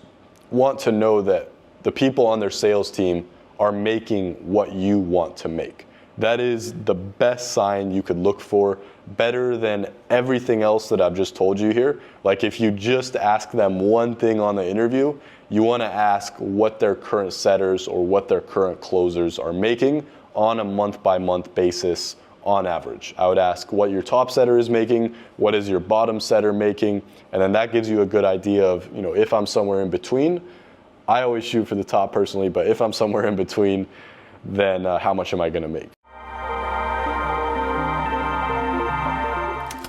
want to know that the people on their sales team are making what you want to make. That is the best sign you could look for, better than everything else that I've just told you here. If you just ask them one thing on the interview, you want to ask what their current setters or what their current closers are making on a month-by-month basis on average. I would ask what your top setter is making, what is your bottom setter making, and then that gives you a good idea of, if I'm somewhere in between. I always shoot for the top personally, but if I'm somewhere in between, then how much am I going to make?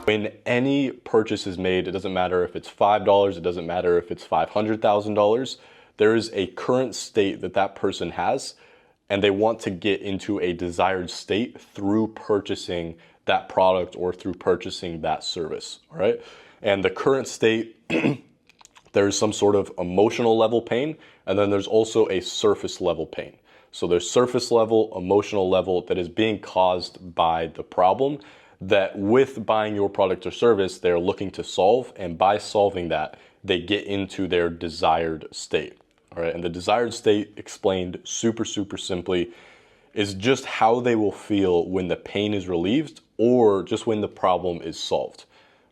When any purchase is made, it doesn't matter if it's $5, it doesn't matter if it's $500,000, there is a current state that that person has, and they want to get into a desired state through purchasing that product or through purchasing that service, all right? And the current state, there's some sort of emotional level pain, and then there's also a surface level pain. So there's surface level, emotional level that is being caused by the problem that with buying your product or service, they're looking to solve, and by solving that, they get into their desired state. All right, and the desired state, explained super, super simply, is just how they will feel when the pain is relieved or just when the problem is solved,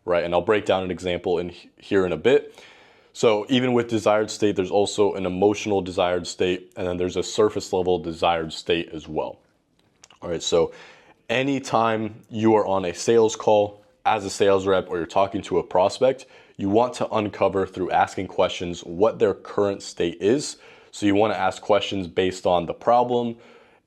right? And I'll break down an example here in a bit. So even with desired state, there's also an emotional desired state, and then there's a surface level desired state as well. All right, so anytime you are on a sales call as a sales rep or you're talking to a prospect, you want to uncover through asking questions what their current state is. So you want to ask questions based on the problem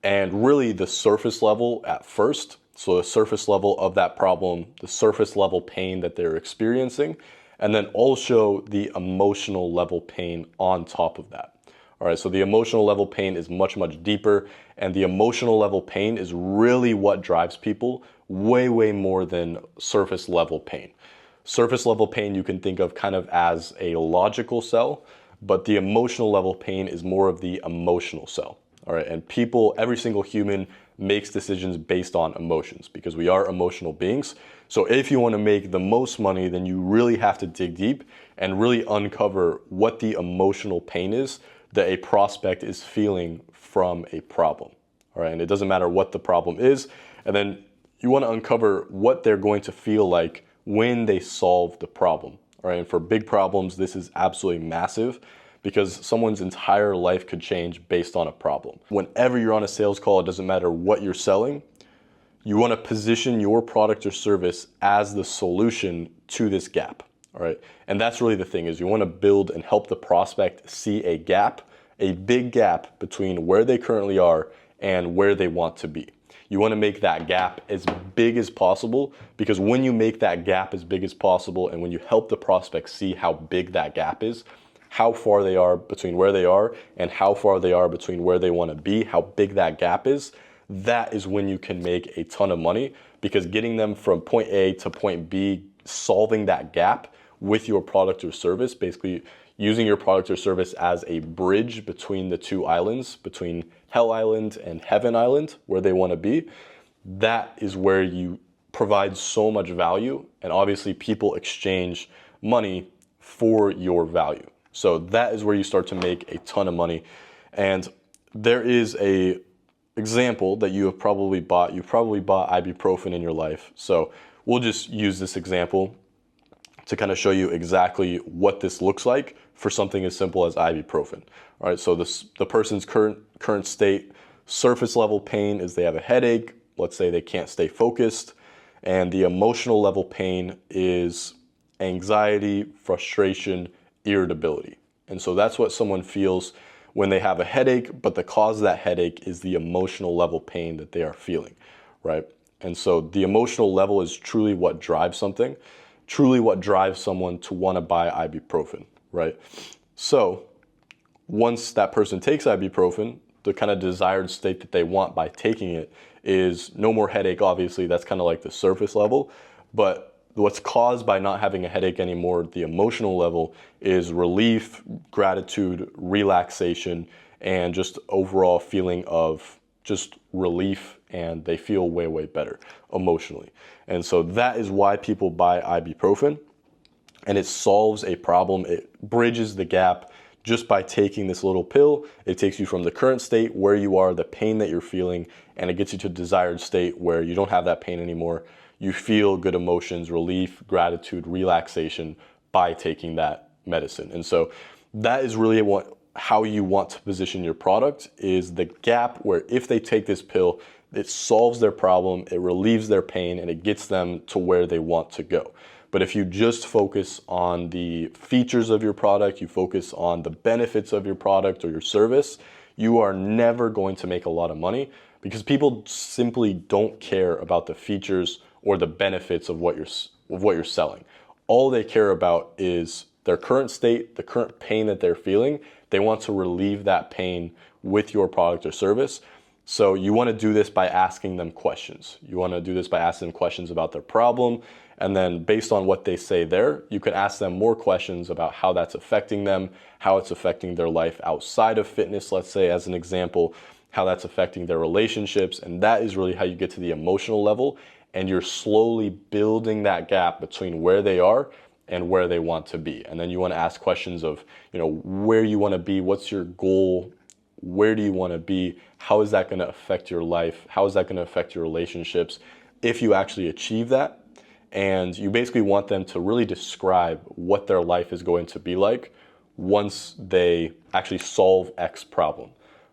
and really the surface level at first. So the surface level of that problem, the surface level pain that they're experiencing, and then also the emotional level pain on top of that. All right, so the emotional level pain is much, much deeper, and the emotional level pain is really what drives people way, way more than surface level pain. Surface level pain you can think of kind of as a logical cell, but the emotional level pain is more of the emotional cell. All right, and people, every single human makes decisions based on emotions because we are emotional beings. So if you want to make the most money, then you really have to dig deep and really uncover what the emotional pain is that a prospect is feeling from a problem. All right, and it doesn't matter what the problem is. And then you want to uncover what they're going to feel like when they solve the problem. All right, and for big problems, this is absolutely massive because someone's entire life could change based on a problem. Whenever you're on a sales call, it doesn't matter what you're selling, you want to position your product or service as the solution to this gap. All right, and that's really the thing is you want to build and help the prospect see a gap, a big gap between where they currently are and where they want to be. You want to make that gap as big as possible because when you make that gap as big as possible and when you help the prospect see how big that gap is, how far they are between where they are and how far they are between where they want to be, how big that gap is, that is when you can make a ton of money because getting them from point A to point B, solving that gap with your product or service, basically using your product or service as a bridge between the two islands, between Hell Island and Heaven Island, where they want to be, that is where you provide so much value. And obviously people exchange money for your value. So that is where you start to make a ton of money. And there is a example that you have probably bought. You've probably bought ibuprofen in your life. So we'll just use this example to kind of show you exactly what this looks like for something as simple as ibuprofen. All right, so the person's current state, surface level pain is they have a headache. Let's say they can't stay focused. And the emotional level pain is anxiety, frustration, irritability. And so that's what someone feels when they have a headache, but the cause of that headache is the emotional level pain that they are feeling, right? And so the emotional level is truly what drives something, truly what drives someone to want to buy ibuprofen, right? So once that person takes ibuprofen, the kind of desired state that they want by taking it is no more headache, obviously, that's kind of like the surface level, but what's caused by not having a headache anymore, the emotional level, is relief, gratitude, relaxation, and just overall feeling of just relief, and they feel way, way better emotionally. And so that is why people buy ibuprofen, and it solves a problem. It bridges the gap just by taking this little pill. It takes you from the current state where you are, the pain that you're feeling, and it gets you to a desired state where you don't have that pain anymore. You feel good emotions, relief, gratitude, relaxation by taking that medicine. And so that is really how you want to position your product, is the gap where if they take this pill, it solves their problem, it relieves their pain, and it gets them to where they want to go. But if you just focus on the features of your product, you focus on the benefits of your product or your service, you are never going to make a lot of money because people simply don't care about the features or the benefits of what you're selling. All they care about is their current state, the current pain that they're feeling. They want to relieve that pain with your product or service. So you want to do this by asking them questions. You want to do this by asking them questions about their problem. And then based on what they say there, you can ask them more questions about how that's affecting them, how it's affecting their life outside of fitness, let's say as an example, how that's affecting their relationships. And that is really how you get to the emotional level. And you're slowly building that gap between where they are and where they want to be. And then you want to ask questions of, where you want to be, what's your goal, where do you want to be, how is that going to affect your life, how is that going to affect your relationships if you actually achieve that. and you basically want them to really describe what their life is going to be like once they actually solve X problem.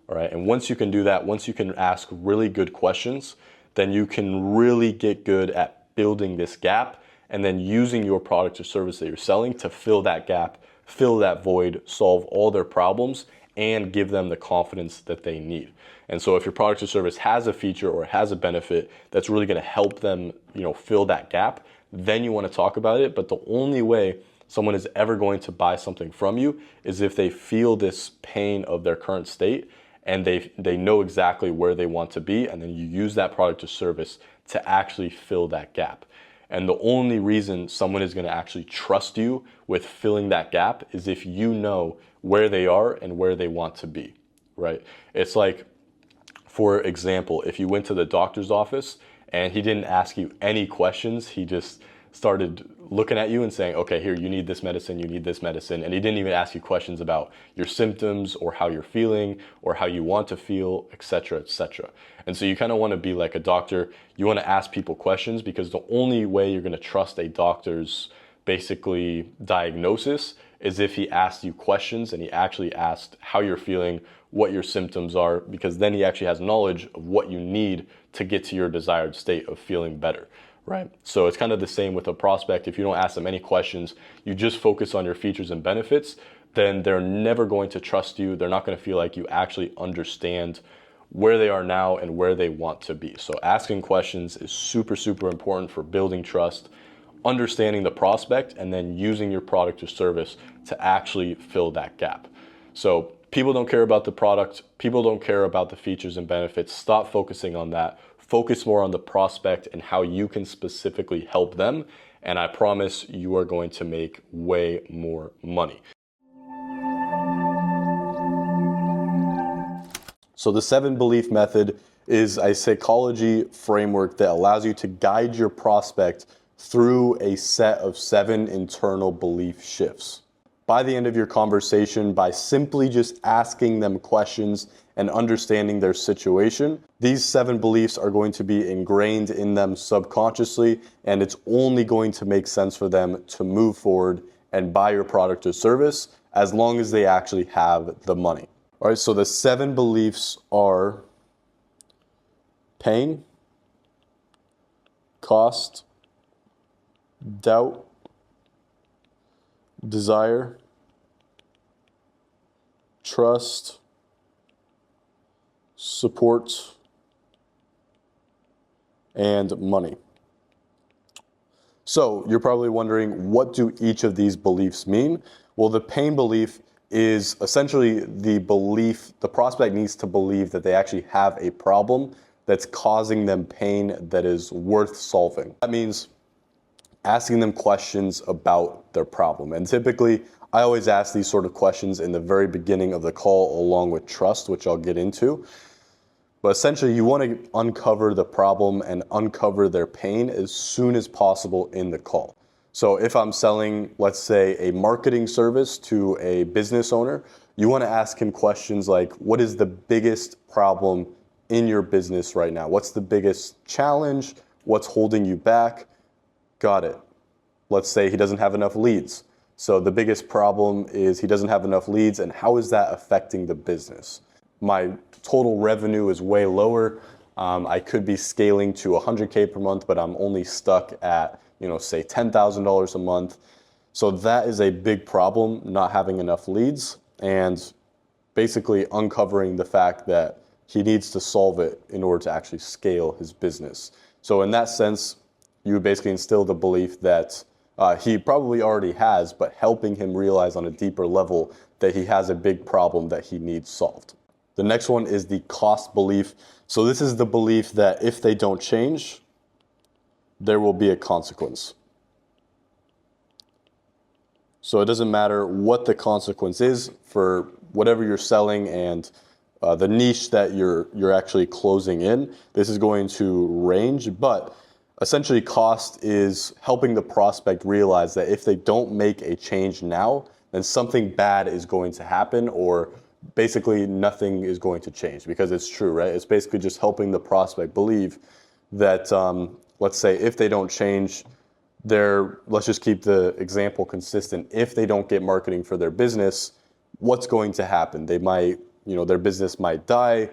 All right, and once you can do that, once you can ask really good questions, then you can really get good at building this gap and then using your product or service that you're selling to fill that gap, fill that void, solve all their problems, and give them the confidence that they need. And so if your product or service has a feature or has a benefit that's really going to help them, fill that gap, then you want to talk about it. But the only way someone is ever going to buy something from you is if they feel this pain of their current state and they know exactly where they want to be, and then you use that product or service to actually fill that gap. And the only reason someone is going to actually trust you with filling that gap is if you know where they are and where they want to be, right? It's like, for example, if you went to the doctor's office and he didn't ask you any questions, he just started looking at you and saying, okay, here, you need this medicine, you need this medicine. And he didn't even ask you questions about your symptoms or how you're feeling or how you want to feel, et cetera, et cetera. And so you kind of want to be like a doctor. You want to ask people questions because the only way you're going to trust a doctor's basically diagnosis is if he asked you questions and he actually asked how you're feeling, what your symptoms are, because then he actually has knowledge of what you need to get to your desired state of feeling better. Right. So it's kind of the same with a prospect. If you don't ask them any questions, you just focus on your features and benefits, then they're never going to trust you. They're not going to feel like you actually understand where they are now and where they want to be. So asking questions is super, super important for building trust, understanding the prospect, and then using your product or service to actually fill that gap. So people don't care about the product. People don't care about the features and benefits. Stop focusing on that. Focus more on the prospect and how you can specifically help them. And I promise you are going to make way more money. So the 7 belief method is a psychology framework that allows you to guide your prospect through a set of 7 internal belief shifts. By the end of your conversation, by simply just asking them questions and understanding their situation, these 7 beliefs are going to be ingrained in them subconsciously, and it's only going to make sense for them to move forward and buy your product or service as long as they actually have the money. All right, so the 7 beliefs are pain, cost, doubt, desire, trust, support, and money. So you're probably wondering, what do each of these beliefs mean? Well, the pain belief is essentially the belief the prospect needs to believe that they actually have a problem that's causing them pain that is worth solving. That means asking them questions about their problem. And typically, I always ask these sort of questions in the very beginning of the call along with trust, which I'll get into. But essentially, you want to uncover the problem and uncover their pain as soon as possible in the call. So if I'm selling, let's say, a marketing service to a business owner, you want to ask him questions like, what is the biggest problem in your business right now? What's the biggest challenge? What's holding you back? Got it. Let's say he doesn't have enough leads. So the biggest problem is he doesn't have enough leads, and how is that affecting the business? My total revenue is way lower. I could be scaling to 100K per month, but I'm only stuck at, say $10,000 a month. So that is a big problem, not having enough leads, and basically uncovering the fact that he needs to solve it in order to actually scale his business. So in that sense, you would basically instill the belief that he probably already has, but helping him realize on a deeper level that he has a big problem that he needs solved. The next one is the cost belief. So this is the belief that if they don't change, there will be a consequence. So it doesn't matter what the consequence is for whatever you're selling and the niche that you're actually closing in. This is going to range, but essentially cost is helping the prospect realize that if they don't make a change now, then something bad is going to happen, or basically nothing is going to change, because it's true, right? It's basically just helping the prospect believe that, let's say if they don't change, let's just keep the example consistent. If they don't get marketing for their business, what's going to happen? They might, their business might die.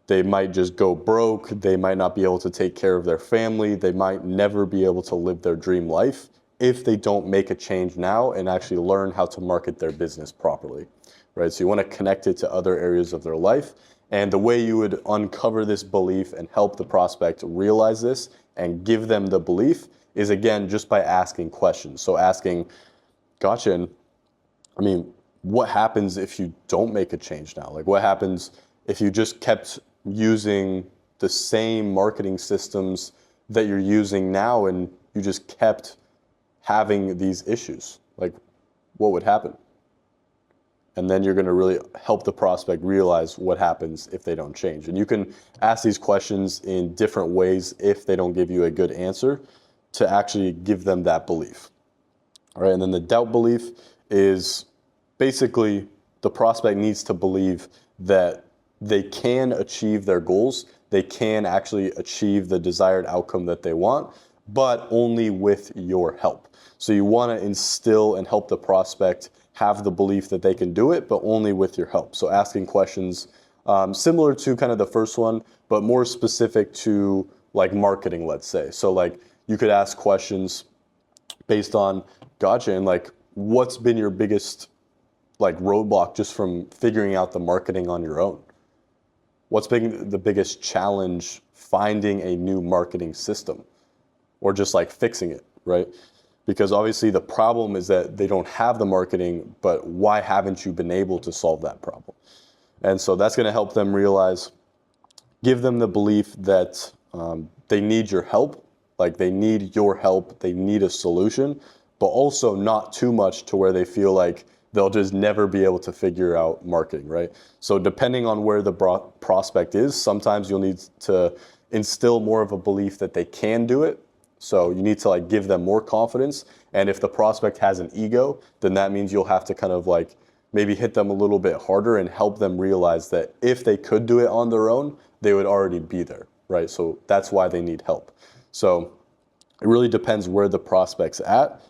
They might just go broke. They might not be able to take care of their family. They might never be able to live their dream life if they don't make a change now and actually learn how to market their business properly, right? So you want to connect it to other areas of their life. And the way you would uncover this belief and help the prospect realize this and give them the belief is, again, just by asking questions. So asking, gotcha, and I mean, what happens if you don't make a change now? Like, what happens if you just kept using the same marketing systems that you're using now and you just kept having these issues? Like, what would happen? And then you're going to really help the prospect realize what happens if they don't change. And you can ask these questions in different ways if they don't give you a good answer to actually give them that belief. All right, and then the doubt belief is basically the prospect needs to believe that they can achieve their goals, they can actually achieve the desired outcome that they want, but only with your help. So you want to instill and help the prospect have the belief that they can do it, but only with your help. So asking questions similar to kind of the first one, but more specific to like marketing, let's say. So like you could ask questions based on, gotcha, and like what's been your biggest like roadblock just from figuring out the marketing on your own? What's been the biggest challenge finding a new marketing system or just like fixing it, right? Because obviously the problem is that they don't have the marketing, but why haven't you been able to solve that problem? And so that's going to help them realize, give them the belief that they need your help, like they need your help, they need a solution, but also not too much to where they feel like they'll just never be able to figure out marketing, right? So depending on where the prospect is, sometimes you'll need to instill more of a belief that they can do it. So you need to like give them more confidence. And if the prospect has an ego, then that means you'll have to kind of like maybe hit them a little bit harder and help them realize that if they could do it on their own, they would already be there, right? So that's why they need help. So it really depends where the prospect's at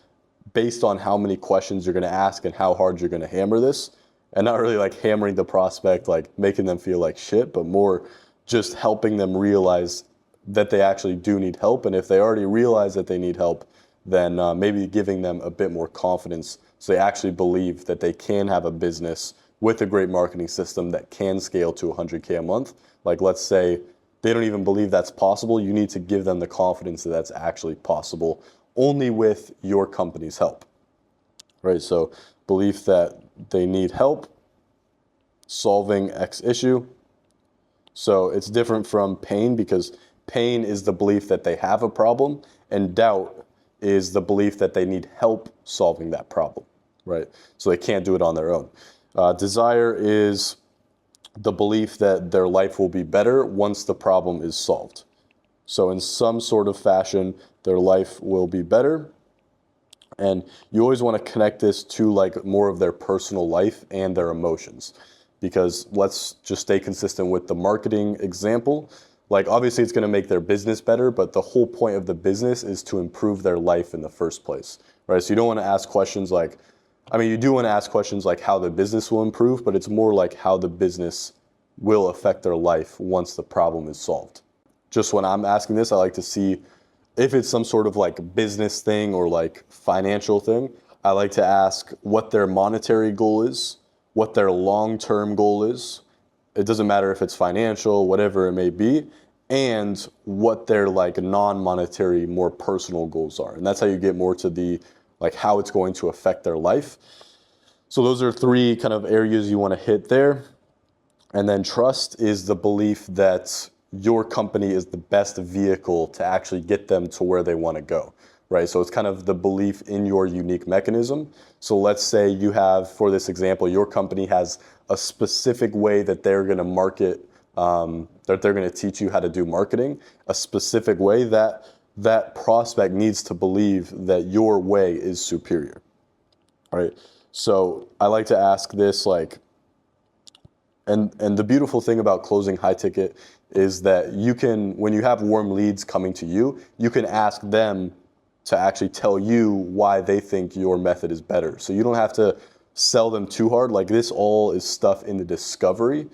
based on how many questions you're going to ask and how hard you're going to hammer this. And not really like hammering the prospect, like making them feel like shit, but more just helping them realize that they actually do need help. And if they already realize that they need help, then maybe giving them a bit more confidence so they actually believe that they can have a business with a great marketing system that can scale to 100K a month. Like let's say they don't even believe that's possible. You need to give them the confidence that that's actually possible only with your company's help, right? So belief that they need help solving X issue. So it's different from pain because pain is the belief that they have a problem and doubt is the belief that they need help solving that problem, right? So they can't do it on their own. Desire is the belief that their life will be better once the problem is solved. So in some sort of fashion, their life will be better. And you always want to connect this to like more of their personal life and their emotions. Because let's just stay consistent with the marketing example. Like obviously it's going to make their business better, but the whole point of the business is to improve their life in the first place, right? So you don't want to ask questions like, I mean, you do want to ask questions like how the business will improve, but it's more like how the business will affect their life once the problem is solved. Just when I'm asking this, I like to see if it's some sort of like business thing or like financial thing. I like to ask what their monetary goal is, what their long-term goal is. It doesn't matter if it's financial, whatever it may be, and what their like non-monetary, more personal goals are. And that's how you get more to the like how it's going to affect their life. So those are three kind of areas you want to hit there. And then trust is the belief that your company is the best vehicle to actually get them to where they want to go, right? So it's kind of the belief in your unique mechanism. So let's say you have, for this example, your company has a specific way that they're going to market, that they're going to teach you how to do marketing, a specific way that prospect needs to believe that your way is superior, right? So I like to ask this like, and the beautiful thing about closing high ticket is that you can, when you have warm leads coming to you, you can ask them to actually tell you why they think your method is better. So you don't have to sell them too hard. Like, this all is stuff in the discovery.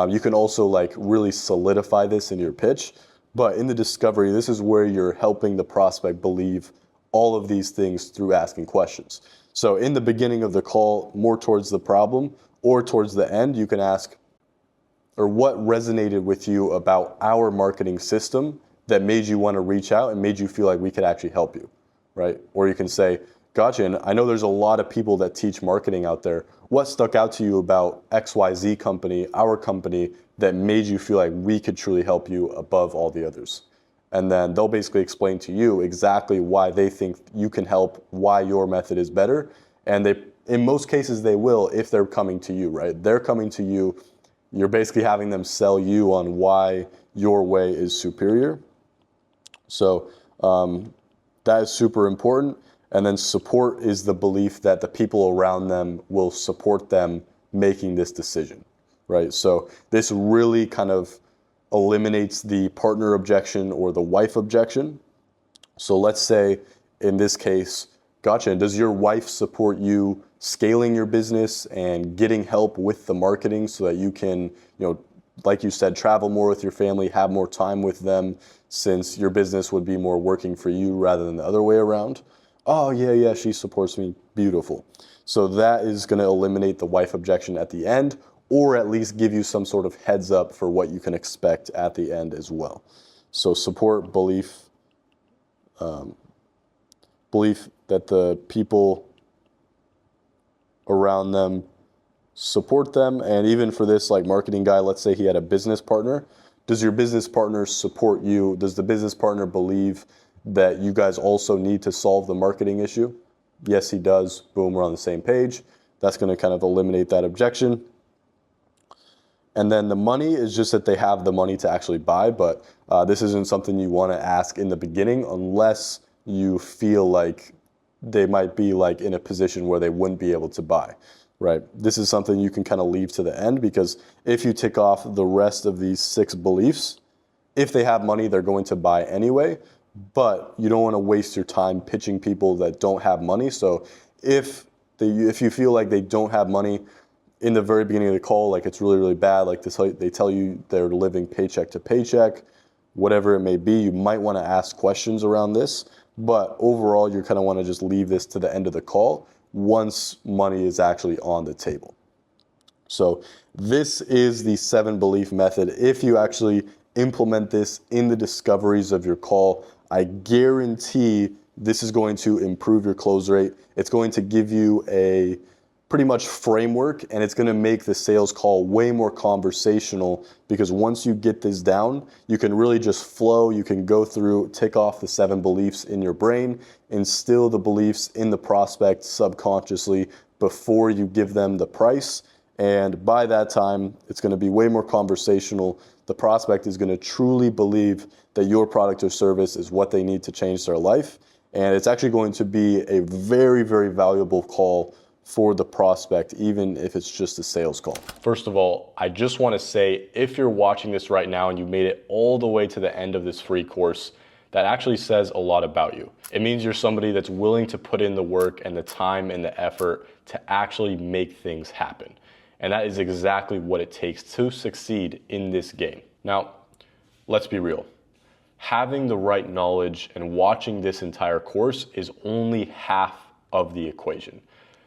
You can also like really solidify this in your pitch, but in the discovery, this is where you're helping the prospect believe all of these things through asking questions. So in the beginning of the call, more towards the problem, or towards the end, you can ask, or what resonated with you about our marketing system that made you want to reach out and made you feel like we could actually help you, right? Or you can say, gotcha, and I know there's a lot of people that teach marketing out there. What stuck out to you about XYZ company, our company, that made you feel like we could truly help you above all the others? And then they'll basically explain to you exactly why they think you can help, why your method is better. And they, in most cases, they will if they're coming to you, right? They're coming to you. You're basically having them sell you on why your way is superior. So that is super important. And then support is the belief that the people around them will support them making this decision, right? So this really kind of eliminates the partner objection or the wife objection. So let's say in this case, gotcha, does your wife support you scaling your business and getting help with the marketing so that you can, like you said, travel more with your family, have more time with them, since your business would be more working for you rather than the other way around? Oh, yeah, she supports me. Beautiful. So that is going to eliminate the wife objection at the end, or at least give you some sort of heads up for what you can expect at the end as well. So support, belief that the people around them support them. And even for this like marketing guy, let's say he had a business partner. Does your business partner support you? Does the business partner believe that you guys also need to solve the marketing issue? Yes, he does. Boom, we're on the same page. That's going to kind of eliminate that objection. And then the money is just that they have the money to actually buy, but this isn't something you want to ask in the beginning unless you feel like they might be like in a position where they wouldn't be able to buy, right? This is something you can kind of leave to the end, because if you tick off the rest of these 6 beliefs, if they have money, they're going to buy anyway, but you don't want to waste your time pitching people that don't have money. So if you feel like they don't have money in the very beginning of the call, like it's really, really bad, like this, they tell you they're living paycheck to paycheck, whatever it may be, you might want to ask questions around this. But overall, you kind of want to just leave this to the end of the call once money is actually on the table. So this is the 7 belief method. If you actually implement this in the discoveries of your call, I guarantee this is going to improve your close rate. It's going to give you a pretty much framework, and it's going to make the sales call way more conversational, because once you get this down, you can really just flow. You can go through, tick off the 7 beliefs in your brain, instill the beliefs in the prospect subconsciously before you give them the price. And by that time, it's going to be way more conversational. The prospect is going to truly believe that your product or service is what they need to change their life. And it's actually going to be a very, very valuable call for the prospect, even if it's just a sales call. First of all, I just want to say, if you're watching this right now and you made it all the way to the end of this free course, that actually says a lot about you. It means you're somebody that's willing to put in the work and the time and the effort to actually make things happen. And that is exactly what it takes to succeed in this game. Now, let's be real. Having the right knowledge and watching this entire course is only half of the equation.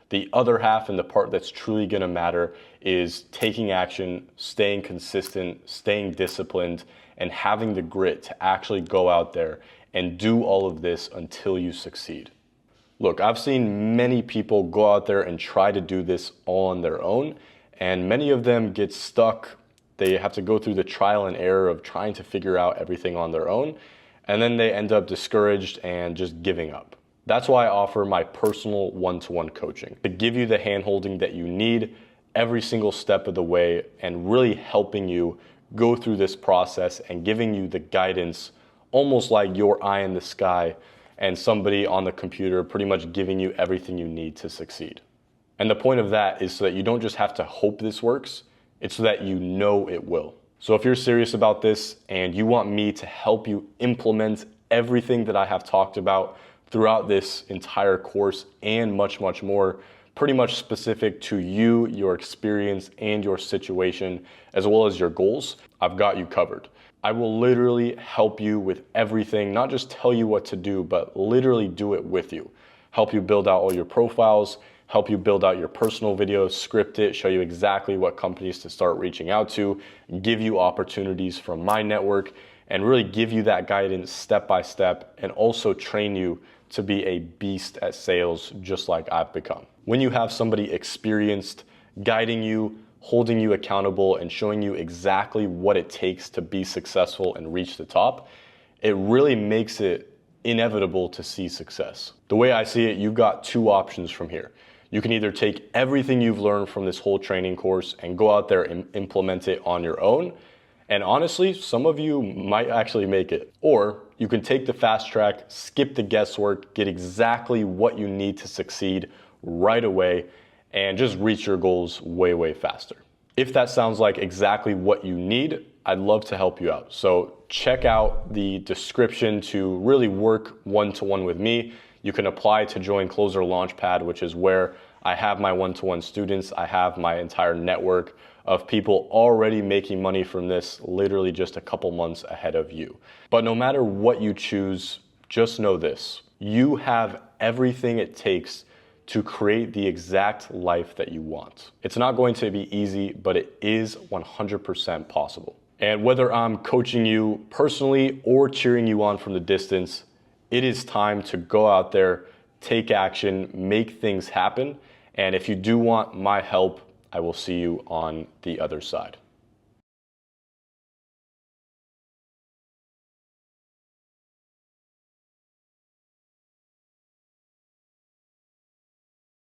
The other half, and the part that's truly going to matter, is taking action, staying consistent, staying disciplined, and having the grit to actually go out there and do all of this until you succeed. Look, I've seen many people go out there and try to do this all on their own, and many of them get stuck. They have to go through the trial and error of trying to figure out everything on their own, and then they end up discouraged and just giving up. That's why I offer my personal one-to-one coaching, to give you the hand-holding that you need every single step of the way, and really helping you go through this process and giving you the guidance, almost like your eye in the sky and somebody on the computer pretty much giving you everything you need to succeed. And the point of that is so that you don't just have to hope this works, it's so that you know it will. So if you're serious about this and you want me to help you implement everything that I have talked about throughout this entire course and much, much more, pretty much specific to you, your experience, and your situation, as well as your goals. I've got you covered. I will literally help you with everything, not just tell you what to do, but literally do it with you. Help you build out all your profiles, help you build out your personal videos, script it, show you exactly what companies to start reaching out to, give you opportunities from my network, and really give you that guidance step by step, and also train you to be a beast at sales just like I've become. When you have somebody experienced guiding you, holding you accountable, and showing you exactly what it takes to be successful and reach the top, it really makes it inevitable to see success. The way I see it, you've got two options from here. You can either take everything you've learned from this whole training course and go out there and implement it on your own. And honestly, some of you might actually make it. Or you can take the fast track, skip the guesswork, get exactly what you need to succeed right away, and just reach your goals way, way faster. If that sounds like exactly what you need, I'd love to help you out. So check out the description to really work one-to-one with me. You can apply to join Closer Launchpad, which is where I have my one-to-one students. I have my entire network of people already making money from this literally just a couple months ahead of you. But no matter what you choose, just know this: you have everything it takes to create the exact life that you want. It's not going to be easy, but it is 100% possible. And whether I'm coaching you personally or cheering you on from the distance, it is time to go out there, take action, make things happen. And if you do want my help, I will see you on the other side.